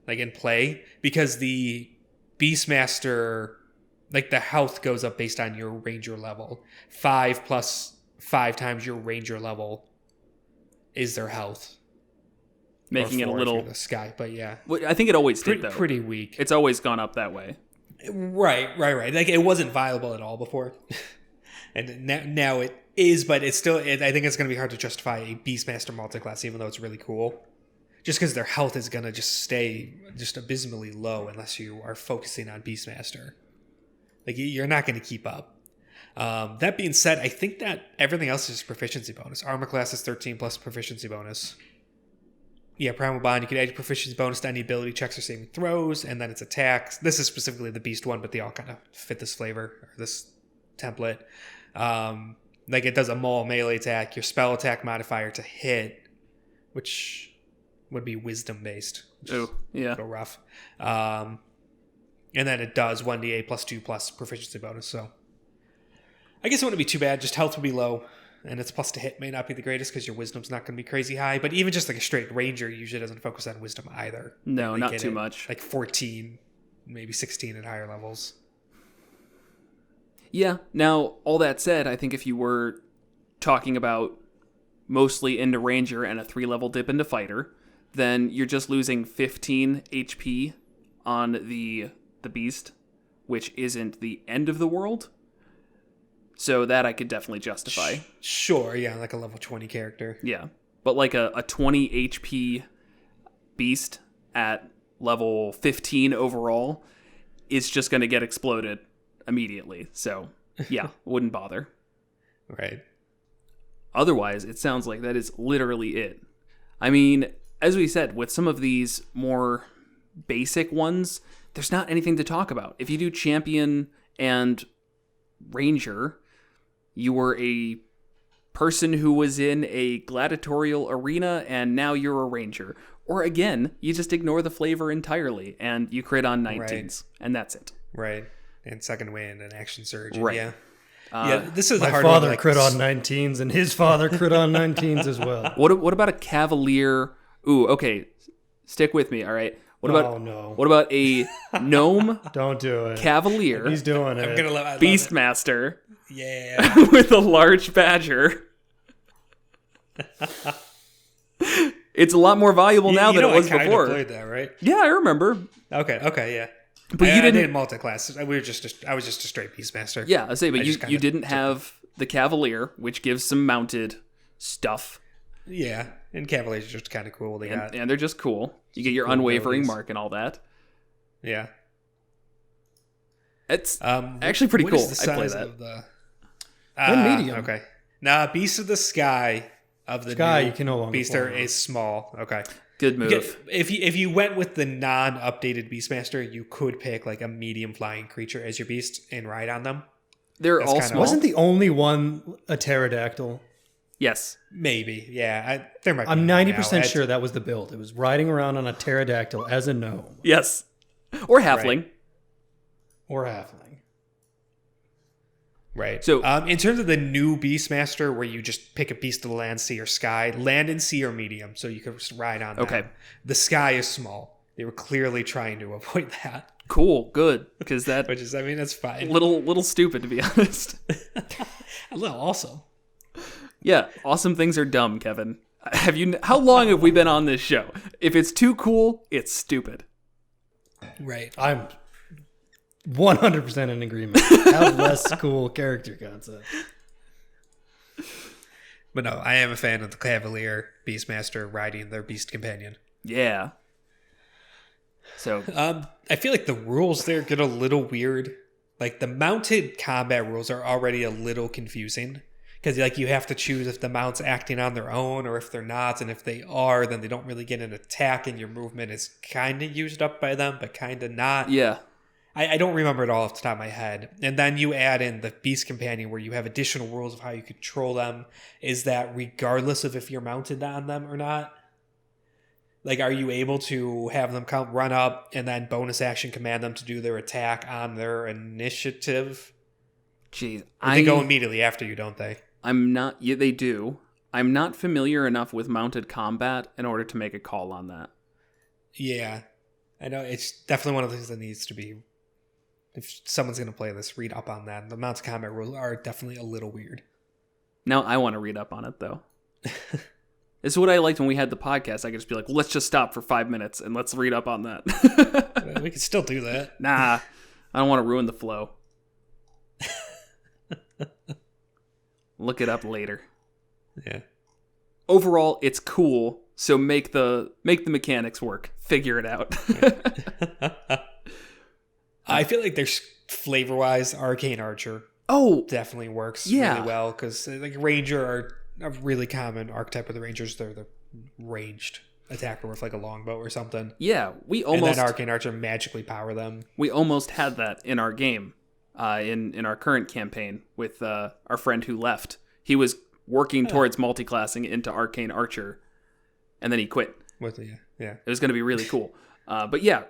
Speaker 1: like in play, because the Beastmaster, like the health goes up based on your ranger level. 5 plus 5 times your ranger level is their health.
Speaker 2: Making it a little
Speaker 1: the sky, but yeah,
Speaker 2: I think it always did though.
Speaker 1: Pretty weak.
Speaker 2: It's always gone up that way.
Speaker 1: Right. Like it wasn't viable at all before, and now it is. But it's still. I think it's going to be hard to justify a Beastmaster multiclass, even though it's really cool. Just because their health is going to just stay just abysmally low unless you are focusing on Beastmaster. Like you're not going to keep up. That being said, I think that everything else is proficiency bonus. Armor class is 13 plus proficiency bonus. Yeah, Primal Bond, you can add your proficiency bonus to any ability checks or saving throws, and then it's attacks. This is specifically the Beast one, but they all kind of fit this flavor, or this template. Like it does a maul melee attack, your spell attack modifier to hit, which would be wisdom based.
Speaker 2: Oh, yeah.
Speaker 1: A little rough. And then it does 1d8 plus 2 plus proficiency bonus, so I guess it wouldn't be too bad, just health would be low. And its plus to hit may not be the greatest because your wisdom's not going to be crazy high. But even just like a straight ranger usually doesn't focus on wisdom either.
Speaker 2: No, not too much.
Speaker 1: Like 14, maybe 16 at higher levels.
Speaker 2: Yeah. Now, all that said, I think if you were talking about mostly into ranger and a 3-level dip into fighter, then you're just losing 15 HP on the beast, which isn't the end of the world. So that I could definitely justify.
Speaker 1: Sure, yeah, like a level 20 character.
Speaker 2: Yeah, but like a 20 HP beast at level 15 overall is just going to get exploded immediately. So yeah, wouldn't bother.
Speaker 1: Right.
Speaker 2: Otherwise, it sounds like that is literally it. I mean, as we said, with some of these more basic ones, there's not anything to talk about. If you do champion and ranger, you were a person who was in a gladiatorial arena and now you're a ranger. Or again, you just ignore the flavor entirely and you crit on 19s and that's it.
Speaker 1: Right. And second wind and action surge.
Speaker 2: Right.
Speaker 1: Yeah. Yeah, this is
Speaker 3: my
Speaker 1: the hard
Speaker 3: father
Speaker 1: one, like,
Speaker 3: crit on 19s and his father crit on 19s as well.
Speaker 2: What about a Cavalier? Ooh, okay. Stick with me, all right? What about a gnome?
Speaker 3: Don't do it.
Speaker 2: Cavalier.
Speaker 3: He's doing it.
Speaker 2: Beastmaster.
Speaker 1: Yeah.
Speaker 2: With a large badger. It's a lot more valuable now than it was
Speaker 1: I
Speaker 2: before.
Speaker 1: played that, right?
Speaker 2: Yeah, I remember.
Speaker 1: Okay, yeah.
Speaker 2: But you didn't
Speaker 1: multi-class. I was just a straight Beastmaster.
Speaker 2: Yeah, I say, but you didn't have the Cavalier, which gives some mounted stuff.
Speaker 1: Yeah, and Cavaliers are just kind of cool.
Speaker 2: And they're just cool. You get your unwavering mark and all that.
Speaker 1: Yeah.
Speaker 2: It's actually pretty cool. I play that.
Speaker 1: Of the,
Speaker 3: medium.
Speaker 1: Okay. Now, Beast of the Sky of the
Speaker 3: Sky,
Speaker 1: new
Speaker 3: you can no longer
Speaker 1: Beaster
Speaker 3: fly.
Speaker 1: is small. Okay.
Speaker 2: Good move.
Speaker 1: If you went with the non-updated Beastmaster, you could pick like a medium flying creature as your beast and ride on them.
Speaker 2: They're all small.
Speaker 3: Wasn't the only one a pterodactyl?
Speaker 2: Yes.
Speaker 1: Maybe. Yeah. There might be.
Speaker 3: I'm 90% sure that was the build. It was riding around on a pterodactyl as a gnome.
Speaker 2: Yes. Or halfling.
Speaker 1: Right.
Speaker 3: Or halfling.
Speaker 1: Right.
Speaker 2: So,
Speaker 1: in terms of the new Beastmaster, where you just pick a beast of the land, sea, or sky, land and sea are medium, so you can just ride on them.
Speaker 2: Okay.
Speaker 1: The sky is small. They were clearly trying to avoid that.
Speaker 2: Cool. Good. Because that...
Speaker 1: Which is, I mean, that's fine.
Speaker 2: Little stupid, to be honest.
Speaker 1: A little awesome.
Speaker 2: Yeah. Awesome things are dumb, Kevin. How long have we been on this show? If it's too cool, it's stupid.
Speaker 1: Right.
Speaker 3: I'm 100% in agreement. Have less cool character concept.
Speaker 1: But no, I am a fan of the Cavalier Beastmaster riding their beast companion.
Speaker 2: Yeah. So
Speaker 1: I feel like the rules there get a little weird. Like the mounted combat rules are already a little confusing because like you have to choose if the mount's acting on their own or if they're not, and if they are, then they don't really get an attack, and your movement is kind of used up by them, but kind of not.
Speaker 2: yeah.
Speaker 1: I don't remember it all off the top of my head. And then you add in the Beast Companion where you have additional rules of how you control them. Is that regardless of if you're mounted on them or not? Like, are you able to have them run up and then bonus action command them to do their attack on their initiative?
Speaker 2: Jeez,
Speaker 1: They go immediately after you, don't they?
Speaker 2: I'm not. Yeah, they do. I'm not familiar enough with mounted combat in order to make a call on that.
Speaker 1: Yeah. I know it's definitely one of the things that needs to be, if someone's going to play this, read up on that. The mounted combat rules are definitely a little weird.
Speaker 2: Now I want to read up on it, though. This is what I liked when we had the podcast. I could just be like, well, let's just stop for 5 minutes and let's read up on that.
Speaker 1: We can still do that.
Speaker 2: Nah, I don't want to ruin the flow. Look it up later.
Speaker 1: Yeah.
Speaker 2: Overall, it's cool. So make the mechanics work. Figure it out.
Speaker 1: I feel like there's flavor-wise, Arcane Archer definitely works really well because like Ranger are a really common archetype of the Rangers. They're the ranged attacker with like a longbow or something.
Speaker 2: Yeah,
Speaker 1: and then Arcane Archer magically power them.
Speaker 2: We almost had that in our game, in our current campaign with our friend who left. He was working towards multiclassing into Arcane Archer, and then he quit.
Speaker 1: Yeah.
Speaker 2: It was going to be really cool. But yeah,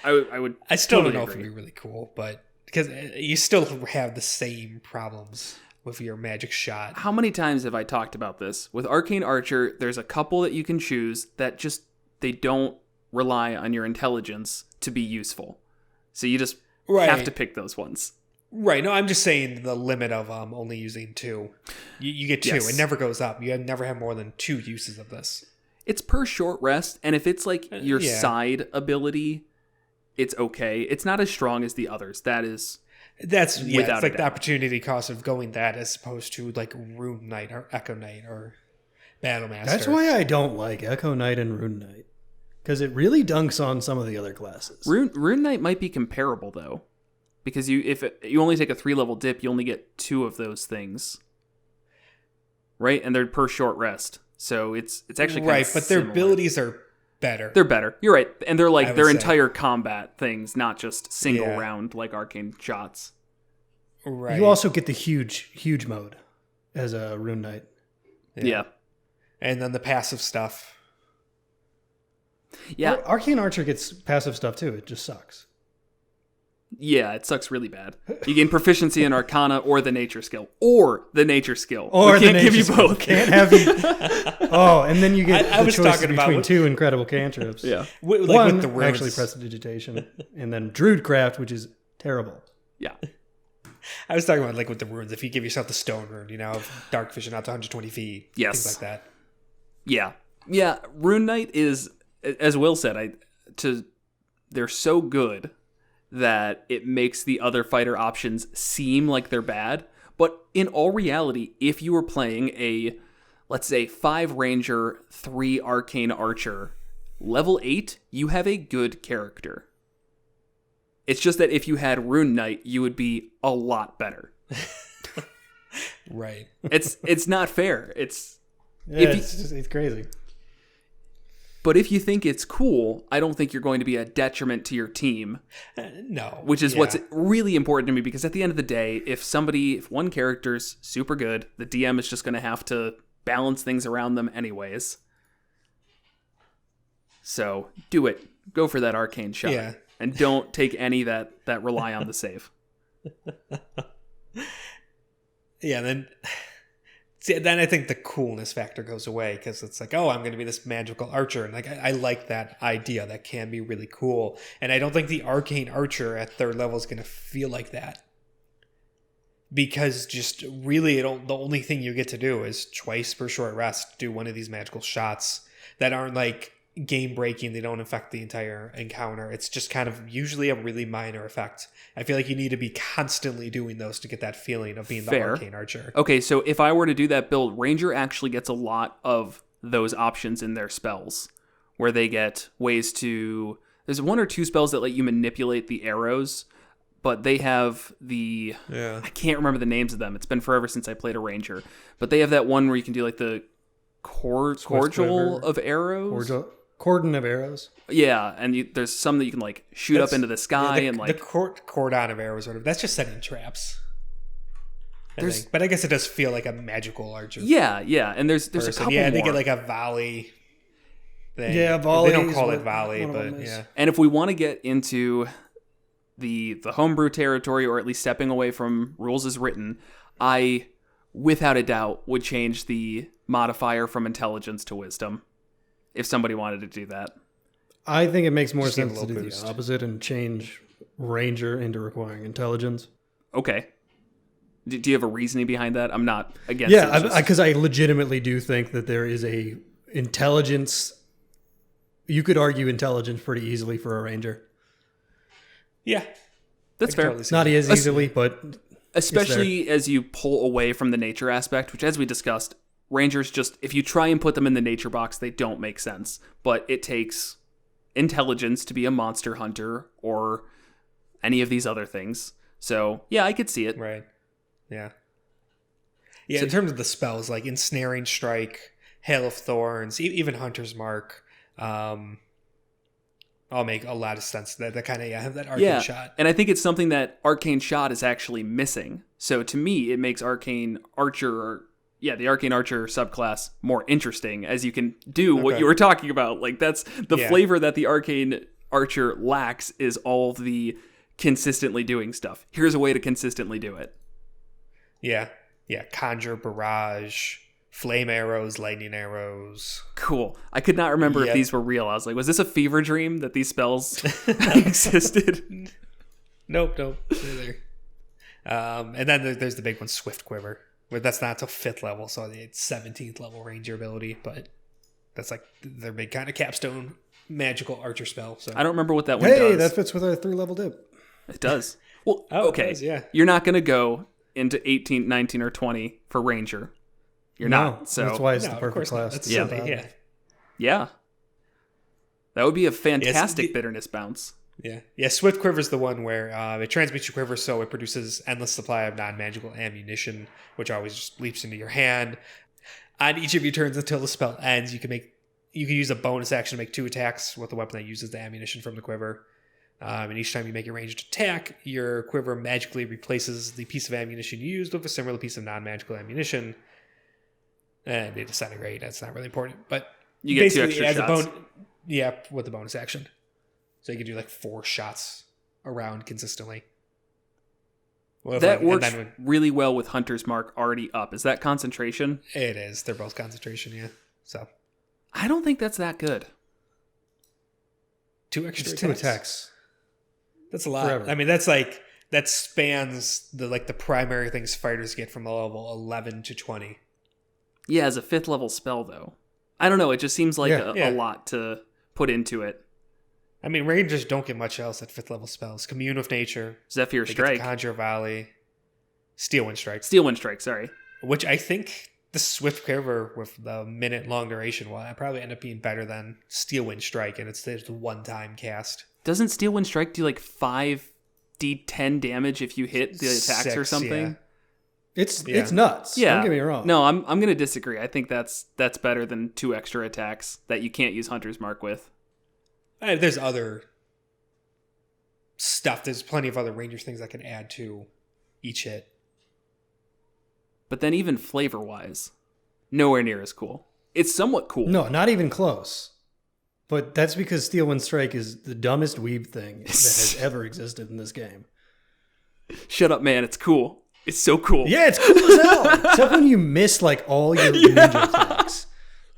Speaker 2: I would.
Speaker 1: I still
Speaker 2: totally
Speaker 1: don't know
Speaker 2: agree.
Speaker 1: if it'd be really cool, but because you still have the same problems with your magic shot.
Speaker 2: How many times have I talked about this? With Arcane Archer, there's a couple that you can choose that just, they don't rely on your intelligence to be useful. So you just have to pick those ones.
Speaker 1: Right. No, I'm just saying the limit of only using 2. You get 2.
Speaker 2: Yes.
Speaker 1: It never goes up. You never have more than 2 uses of this.
Speaker 2: It's per short rest, and if it's like your side ability, it's okay. It's not as strong as the others. That's
Speaker 1: it's like
Speaker 2: doubt.
Speaker 1: the opportunity cost of going that as opposed to like Rune Knight or Echo Knight or Battlemaster.
Speaker 3: That's why I don't like Echo Knight and Rune Knight. Because it really dunks on some of the other classes.
Speaker 2: Rune Knight might be comparable, though. Because you only take a 3-level dip, you only get 2 of those things. Right? And they're per short rest. So it's actually kind of
Speaker 1: but their abilities are better.
Speaker 2: They're better. You're right. And they're like their
Speaker 1: say.
Speaker 2: entire combat things, not just single round like arcane shots.
Speaker 1: Right.
Speaker 3: You also get the huge mode as a Rune Knight.
Speaker 2: Yeah.
Speaker 1: And then the passive stuff.
Speaker 2: Yeah.
Speaker 3: Arcane Archer gets passive stuff too. It just sucks.
Speaker 2: Yeah, it sucks really bad. You gain proficiency in Arcana or the Nature skill. Or the Nature skill.
Speaker 3: Or
Speaker 2: we can't
Speaker 3: the
Speaker 2: give you
Speaker 3: nature
Speaker 2: both.
Speaker 3: Can't have you. Oh, and then you get
Speaker 1: I
Speaker 3: the
Speaker 1: was
Speaker 3: choice
Speaker 1: talking about
Speaker 3: between 2 incredible cantrips.
Speaker 2: Yeah.
Speaker 1: Like
Speaker 3: One,
Speaker 1: with the runes.
Speaker 3: actually Prestidigitation. And then Druidcraft, which is terrible.
Speaker 2: Yeah.
Speaker 1: I was talking about like with the runes. If you give yourself the stone rune, dark vision out to 120 feet.
Speaker 2: Yes.
Speaker 1: Things like that.
Speaker 2: Yeah. Yeah. Rune Knight is, as Will said, they're so good that it makes the other fighter options seem like they're bad. But in all reality, if you were playing a, let's say, 5 Ranger, 3 Arcane Archer, level 8, you have a good character. It's just that if you had Rune Knight, you would be a lot better.
Speaker 1: Right.
Speaker 2: It's not fair. It's
Speaker 3: crazy.
Speaker 2: But if you think it's cool, I don't think you're going to be a detriment to your team.
Speaker 1: No.
Speaker 2: Which is what's really important to me, because at the end of the day, if one character's super good, the DM is just going to have to balance things around them anyways. So do it. Go for that arcane shot.
Speaker 1: Yeah.
Speaker 2: And don't take any that rely on the save.
Speaker 1: Yeah, then I think the coolness factor goes away because it's like, oh, I'm going to be this magical archer. And like I like that idea. That can be really cool. And I don't think the Arcane Archer at 3rd level is going to feel like that. Because just really the only thing you get to do is twice per short rest do one of these magical shots that aren't like game breaking. They don't affect the entire encounter. It's just kind of usually a really minor effect. I feel like you need to be constantly doing those to get that feeling of being the Arcane Archer.
Speaker 2: Okay, so if I were to do that build, Ranger actually gets a lot of those options in their spells, where they get ways to... There's 1 or 2 spells that let you manipulate the arrows, but they have the...
Speaker 1: Yeah.
Speaker 2: I can't remember the names of them. It's been forever since I played a Ranger. But they have that one where you can do like the cordial of arrows.
Speaker 3: Cordon of arrows.
Speaker 2: Yeah, and there's some that you can like shoot up into the sky and like
Speaker 1: the cordon of arrows. Sort of. That's just setting traps. I think. But I guess it does feel like a magical archer.
Speaker 2: Yeah, and there's a couple more.
Speaker 1: They get like a volley thing.
Speaker 3: Yeah, volley.
Speaker 1: They don't call it volley, but yeah.
Speaker 2: And if we want to get into the homebrew territory, or at least stepping away from rules as written, I, without a doubt, would change the modifier from intelligence to wisdom if somebody wanted to do that.
Speaker 3: I think it makes more
Speaker 1: Just
Speaker 3: sense
Speaker 1: give
Speaker 3: to
Speaker 1: a
Speaker 3: do
Speaker 1: little
Speaker 3: the
Speaker 1: boost.
Speaker 3: opposite and change ranger into requiring intelligence.
Speaker 2: Okay. Do you have a reasoning behind that? I'm not against it.
Speaker 3: Yeah, because I legitimately do think that there is a intelligence. You could argue intelligence pretty easily for a ranger.
Speaker 1: Yeah.
Speaker 2: That's
Speaker 1: I can
Speaker 2: fair.
Speaker 1: totally see
Speaker 3: Not
Speaker 1: that.
Speaker 3: as easily, but
Speaker 2: Especially as you pull away from the nature aspect, which, as we discussed, rangers just, if you try and put them in the nature box, they don't make sense. But it takes intelligence to be a monster hunter or any of these other things. So, yeah, I could see it.
Speaker 1: Right. Yeah. Yeah, in terms of the spells, like Ensnaring Strike, Hail of Thorns, even Hunter's Mark, all make a lot of sense. That kind of have that arcane shot.
Speaker 2: And I think it's something that Arcane Shot is actually missing. So to me, it makes Arcane Archer, the Arcane Archer subclass more interesting, as you can do what you were talking about. Like, that's the flavor that the Arcane Archer lacks, is all the consistently doing stuff. Here's a way to consistently do it.
Speaker 1: Yeah. Conjure, Barrage, Flame Arrows, Lightning Arrows.
Speaker 2: Cool. I could not remember if these were real. I was like, was this a fever dream that these spells existed?
Speaker 1: Nope. They're there. And then there's the big one, Swift Quiver. Where that's not till 5th level, so it's 17th level ranger ability, but that's like their big kind of capstone magical archer spell. So
Speaker 2: I don't remember what that one does.
Speaker 3: hey, that fits with our 3-level dip.
Speaker 2: It does. Well,
Speaker 1: Oh, it
Speaker 2: okay.
Speaker 1: does, yeah.
Speaker 2: You're not going to go into 18, 19, or 20 for ranger. You're not. So
Speaker 3: that's why it's
Speaker 1: No,
Speaker 3: the
Speaker 1: of
Speaker 3: perfect
Speaker 1: course not.
Speaker 3: class.
Speaker 1: That's
Speaker 3: to
Speaker 1: silly,
Speaker 3: sub out.
Speaker 2: yeah. That would be a fantastic
Speaker 1: the-
Speaker 2: bitterness bounce.
Speaker 1: Yeah. Swift Quiver is the one where it transmutes your quiver, so it produces endless supply of non-magical ammunition, which always just leaps into your hand. On each of your turns until the spell ends, you can use a bonus action to make 2 attacks with the weapon that uses the ammunition from the quiver. And each time you make a ranged attack, your quiver magically replaces the piece of ammunition you used with a similar piece of non-magical ammunition. And they disintegrate. That's not really important, but
Speaker 2: You get 2
Speaker 1: basically
Speaker 2: extra shots.
Speaker 1: with the bonus action. So you can do like 4 shots around consistently.
Speaker 2: That works really well with Hunter's Mark already up. Is that concentration?
Speaker 1: It is. They're both concentration, yeah. So
Speaker 2: I don't think that's that good.
Speaker 1: 2 extra
Speaker 3: It's 2 attacks.
Speaker 1: That's a lot.
Speaker 3: Forever.
Speaker 1: I mean, that spans the primary things fighters get from level 11 to 20.
Speaker 2: Yeah, as a 5th level spell, though. I don't know. It just seems like
Speaker 3: Yeah.
Speaker 2: a lot to put into it.
Speaker 1: I mean, rangers don't get much else at 5th level spells. Commune with Nature,
Speaker 2: Zephyr
Speaker 1: they get
Speaker 2: Strike.
Speaker 1: to Conjure Volley, Steel Wind Strike,
Speaker 2: Steel Wind Strike, sorry.
Speaker 1: which I think the Swift Quiver with the minute-long duration will probably end up being better than Steel Wind Strike, and it's the one-time cast.
Speaker 2: Doesn't Steel Wind Strike do like 5d10 damage if you hit the attacks or
Speaker 1: 6,
Speaker 2: something?
Speaker 1: yeah.
Speaker 3: It's nuts.
Speaker 2: Yeah.
Speaker 3: Don't get me wrong.
Speaker 2: No, I'm going to disagree. I think that's better than 2 extra attacks that you can't use Hunter's Mark with.
Speaker 1: There's other stuff. There's plenty of other Rangers things I can add to each hit.
Speaker 2: But then even flavor-wise, nowhere near as cool. It's somewhat cool.
Speaker 3: No, not even close. But that's because Steel Wind Strike is the dumbest weeb thing that has ever existed in this game.
Speaker 2: Shut up, man. It's cool. It's so cool.
Speaker 3: Yeah, it's cool as hell. Except when you miss like all your ninja attacks.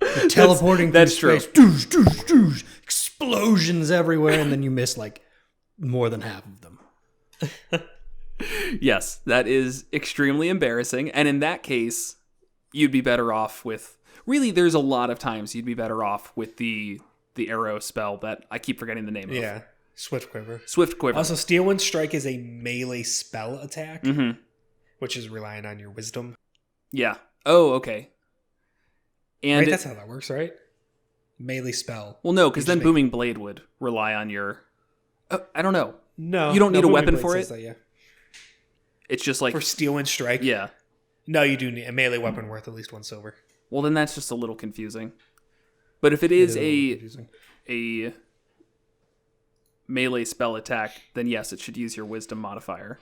Speaker 3: You're teleporting
Speaker 2: that's
Speaker 3: through space. Doosh, doosh, doosh, explosions everywhere, and then you miss like more than half of them.
Speaker 2: Yes, that is extremely embarrassing. And in that case, you'd be better off with... Really, there's a lot of times you'd be better off with the arrow spell that I keep forgetting the name of.
Speaker 1: Yeah, Swift Quiver.
Speaker 2: Swift Quiver.
Speaker 1: Also, Steel Wind Strike is a melee spell attack,
Speaker 2: Mm-hmm.
Speaker 1: which is relying on your wisdom.
Speaker 2: Yeah. Oh, okay. And
Speaker 1: Right, that's how that works, right? Melee spell.
Speaker 2: well, no, because
Speaker 1: You
Speaker 2: then
Speaker 1: just
Speaker 2: Booming Blade would rely on your... I don't know.
Speaker 1: No,
Speaker 2: You don't need a
Speaker 1: Booming
Speaker 2: weapon
Speaker 1: Blade
Speaker 2: for
Speaker 1: says
Speaker 2: it?
Speaker 1: that, yeah.
Speaker 2: It's just like...
Speaker 1: For Steel Wind Strike?
Speaker 2: Yeah.
Speaker 1: No, you do need a melee weapon worth at least 1 silver.
Speaker 2: Well, then that's just a little confusing. But if it is
Speaker 3: It
Speaker 2: a
Speaker 3: confusing.
Speaker 2: a melee spell attack, then yes, it should use your wisdom modifier.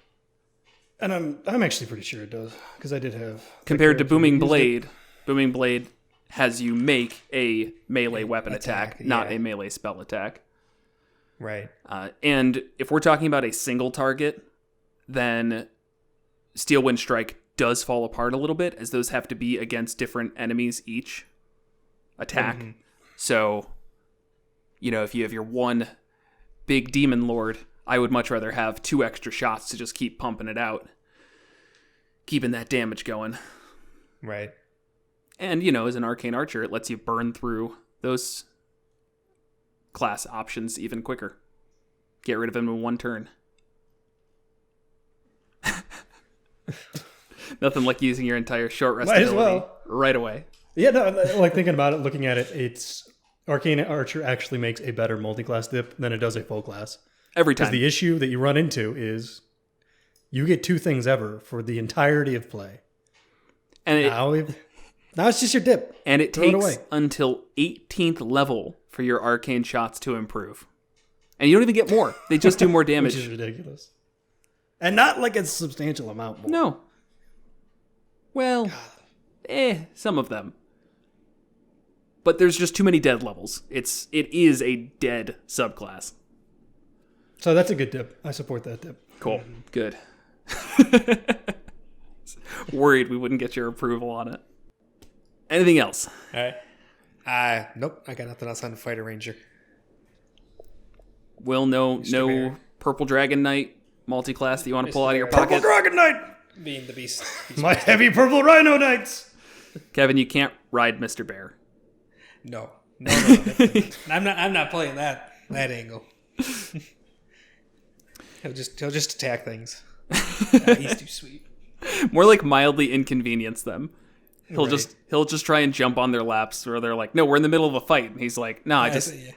Speaker 3: And I'm actually pretty sure it does, because I did have...
Speaker 2: Compared to Booming Blade, Booming Blade has you make a melee weapon attack, not a melee spell attack.
Speaker 1: Right.
Speaker 2: And if we're talking about a single target, then Steel Wind Strike does fall apart a little bit, as those have to be against different enemies each attack. Mm-hmm. So, if you have your one big demon lord, I would much rather have 2 extra shots to just keep pumping it out, keeping that damage going.
Speaker 1: Right.
Speaker 2: And, as an Arcane Archer, it lets you burn through those class options even quicker. Get rid of them in 1 turn. Nothing like using your entire short rest ability right away.
Speaker 3: Yeah, no, like thinking about it, looking at it, it's Arcane Archer actually makes a better multi-class dip than it does a full class.
Speaker 2: Every time.
Speaker 3: Because the issue that you run into is you get 2 things ever for the entirety of play.
Speaker 2: And
Speaker 3: now it's just your dip.
Speaker 2: And it takes until 18th level for your arcane shots to improve. And you don't even get more. They just do more damage.
Speaker 3: Which is ridiculous. And not like a substantial amount more.
Speaker 2: No. Well, some of them. But there's just too many dead levels. It is a dead subclass.
Speaker 3: So that's a good dip. I support that dip.
Speaker 2: Cool. Good. Worried we wouldn't get your approval on it. Anything else?
Speaker 1: All right. Nope. I got nothing else on the Fighter Ranger.
Speaker 2: Will, no Purple Dragon Knight multi-class that you want to pull out of your pocket?
Speaker 3: Purple Dragon Knight!
Speaker 1: Being the beast.
Speaker 3: My heavy purple Rhino Knights!
Speaker 2: Kevin, you can't ride Mr. Bear.
Speaker 1: No. I'm not playing that angle. He'll just attack things. He's too sweet.
Speaker 2: More like mildly inconvenience them. He'll just try and jump on their laps, where they're like, "No, we're in the middle of a fight," and he's like, "No,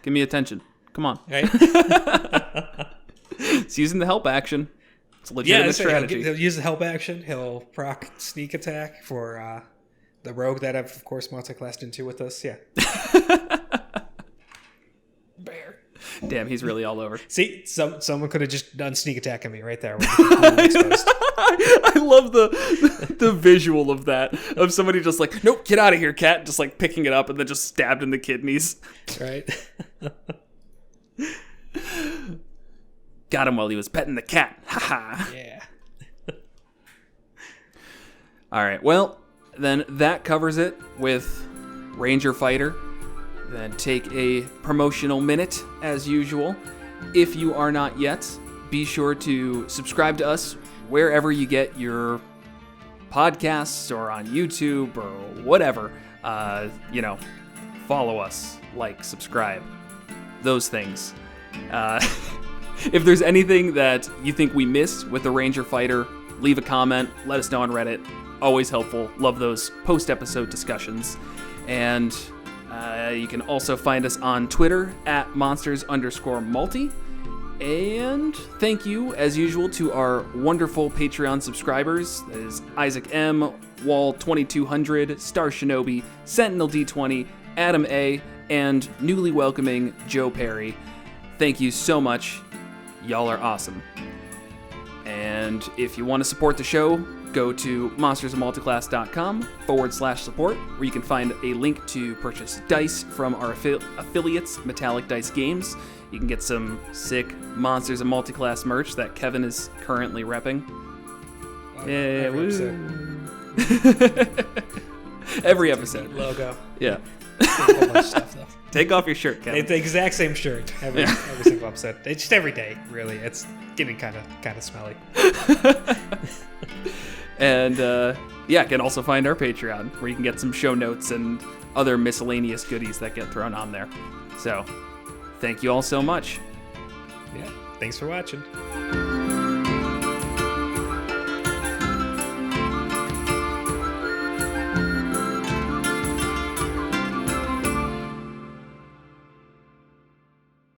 Speaker 2: give me attention. Come on."
Speaker 1: Right?
Speaker 2: It's using the help action. It's a legitimate strategy.
Speaker 1: He'll use the help action. He'll proc sneak attack for the rogue that I've of course multi-classed into with us. Yeah. Bear.
Speaker 2: Damn, he's really all over.
Speaker 1: See, someone could have just done sneak attack on me right there.
Speaker 2: I love the visual of that, of somebody just like, nope, get out of here, cat, just like picking it up and then just stabbed in the kidneys.
Speaker 1: Right.
Speaker 2: Got him while he was petting the cat. Haha.
Speaker 1: Yeah.
Speaker 2: All right, well, then that covers it with Ranger Fighter. Then take a promotional minute as usual. If you are not yet, be sure to subscribe to us wherever you get your podcasts, or on YouTube or whatever. Follow us, like, subscribe, those things. If there's anything that you think we missed with the Ranger Fighter, leave a comment, let us know on Reddit. Always helpful. Love those post-episode discussions. And you can also find us on Twitter at monsters_multi. And thank you, as usual, to our wonderful Patreon subscribers. That is Isaac M., Wall2200, Star Shinobi, Sentinel D20, Adam A., and newly welcoming Joe Perry. Thank you so much. Y'all are awesome. And if you want to support the show, go to monstersmulticlass.com/support, where you can find a link to purchase dice from our affiliates, Metallic Dice Games. You can get some sick Monsters of Multiclass merch that Kevin is currently repping. Every episode.
Speaker 1: Logo.
Speaker 2: Yeah.
Speaker 1: A whole bunch of stuff, though.
Speaker 2: Take off your shirt, Kevin.
Speaker 1: It's the exact same shirt every single episode. It's just every day, really. It's getting kind of smelly.
Speaker 2: And you can also find our Patreon, where you can get some show notes and other miscellaneous goodies that get thrown on there. So, thank you all so much.
Speaker 1: Yeah, thanks for watching.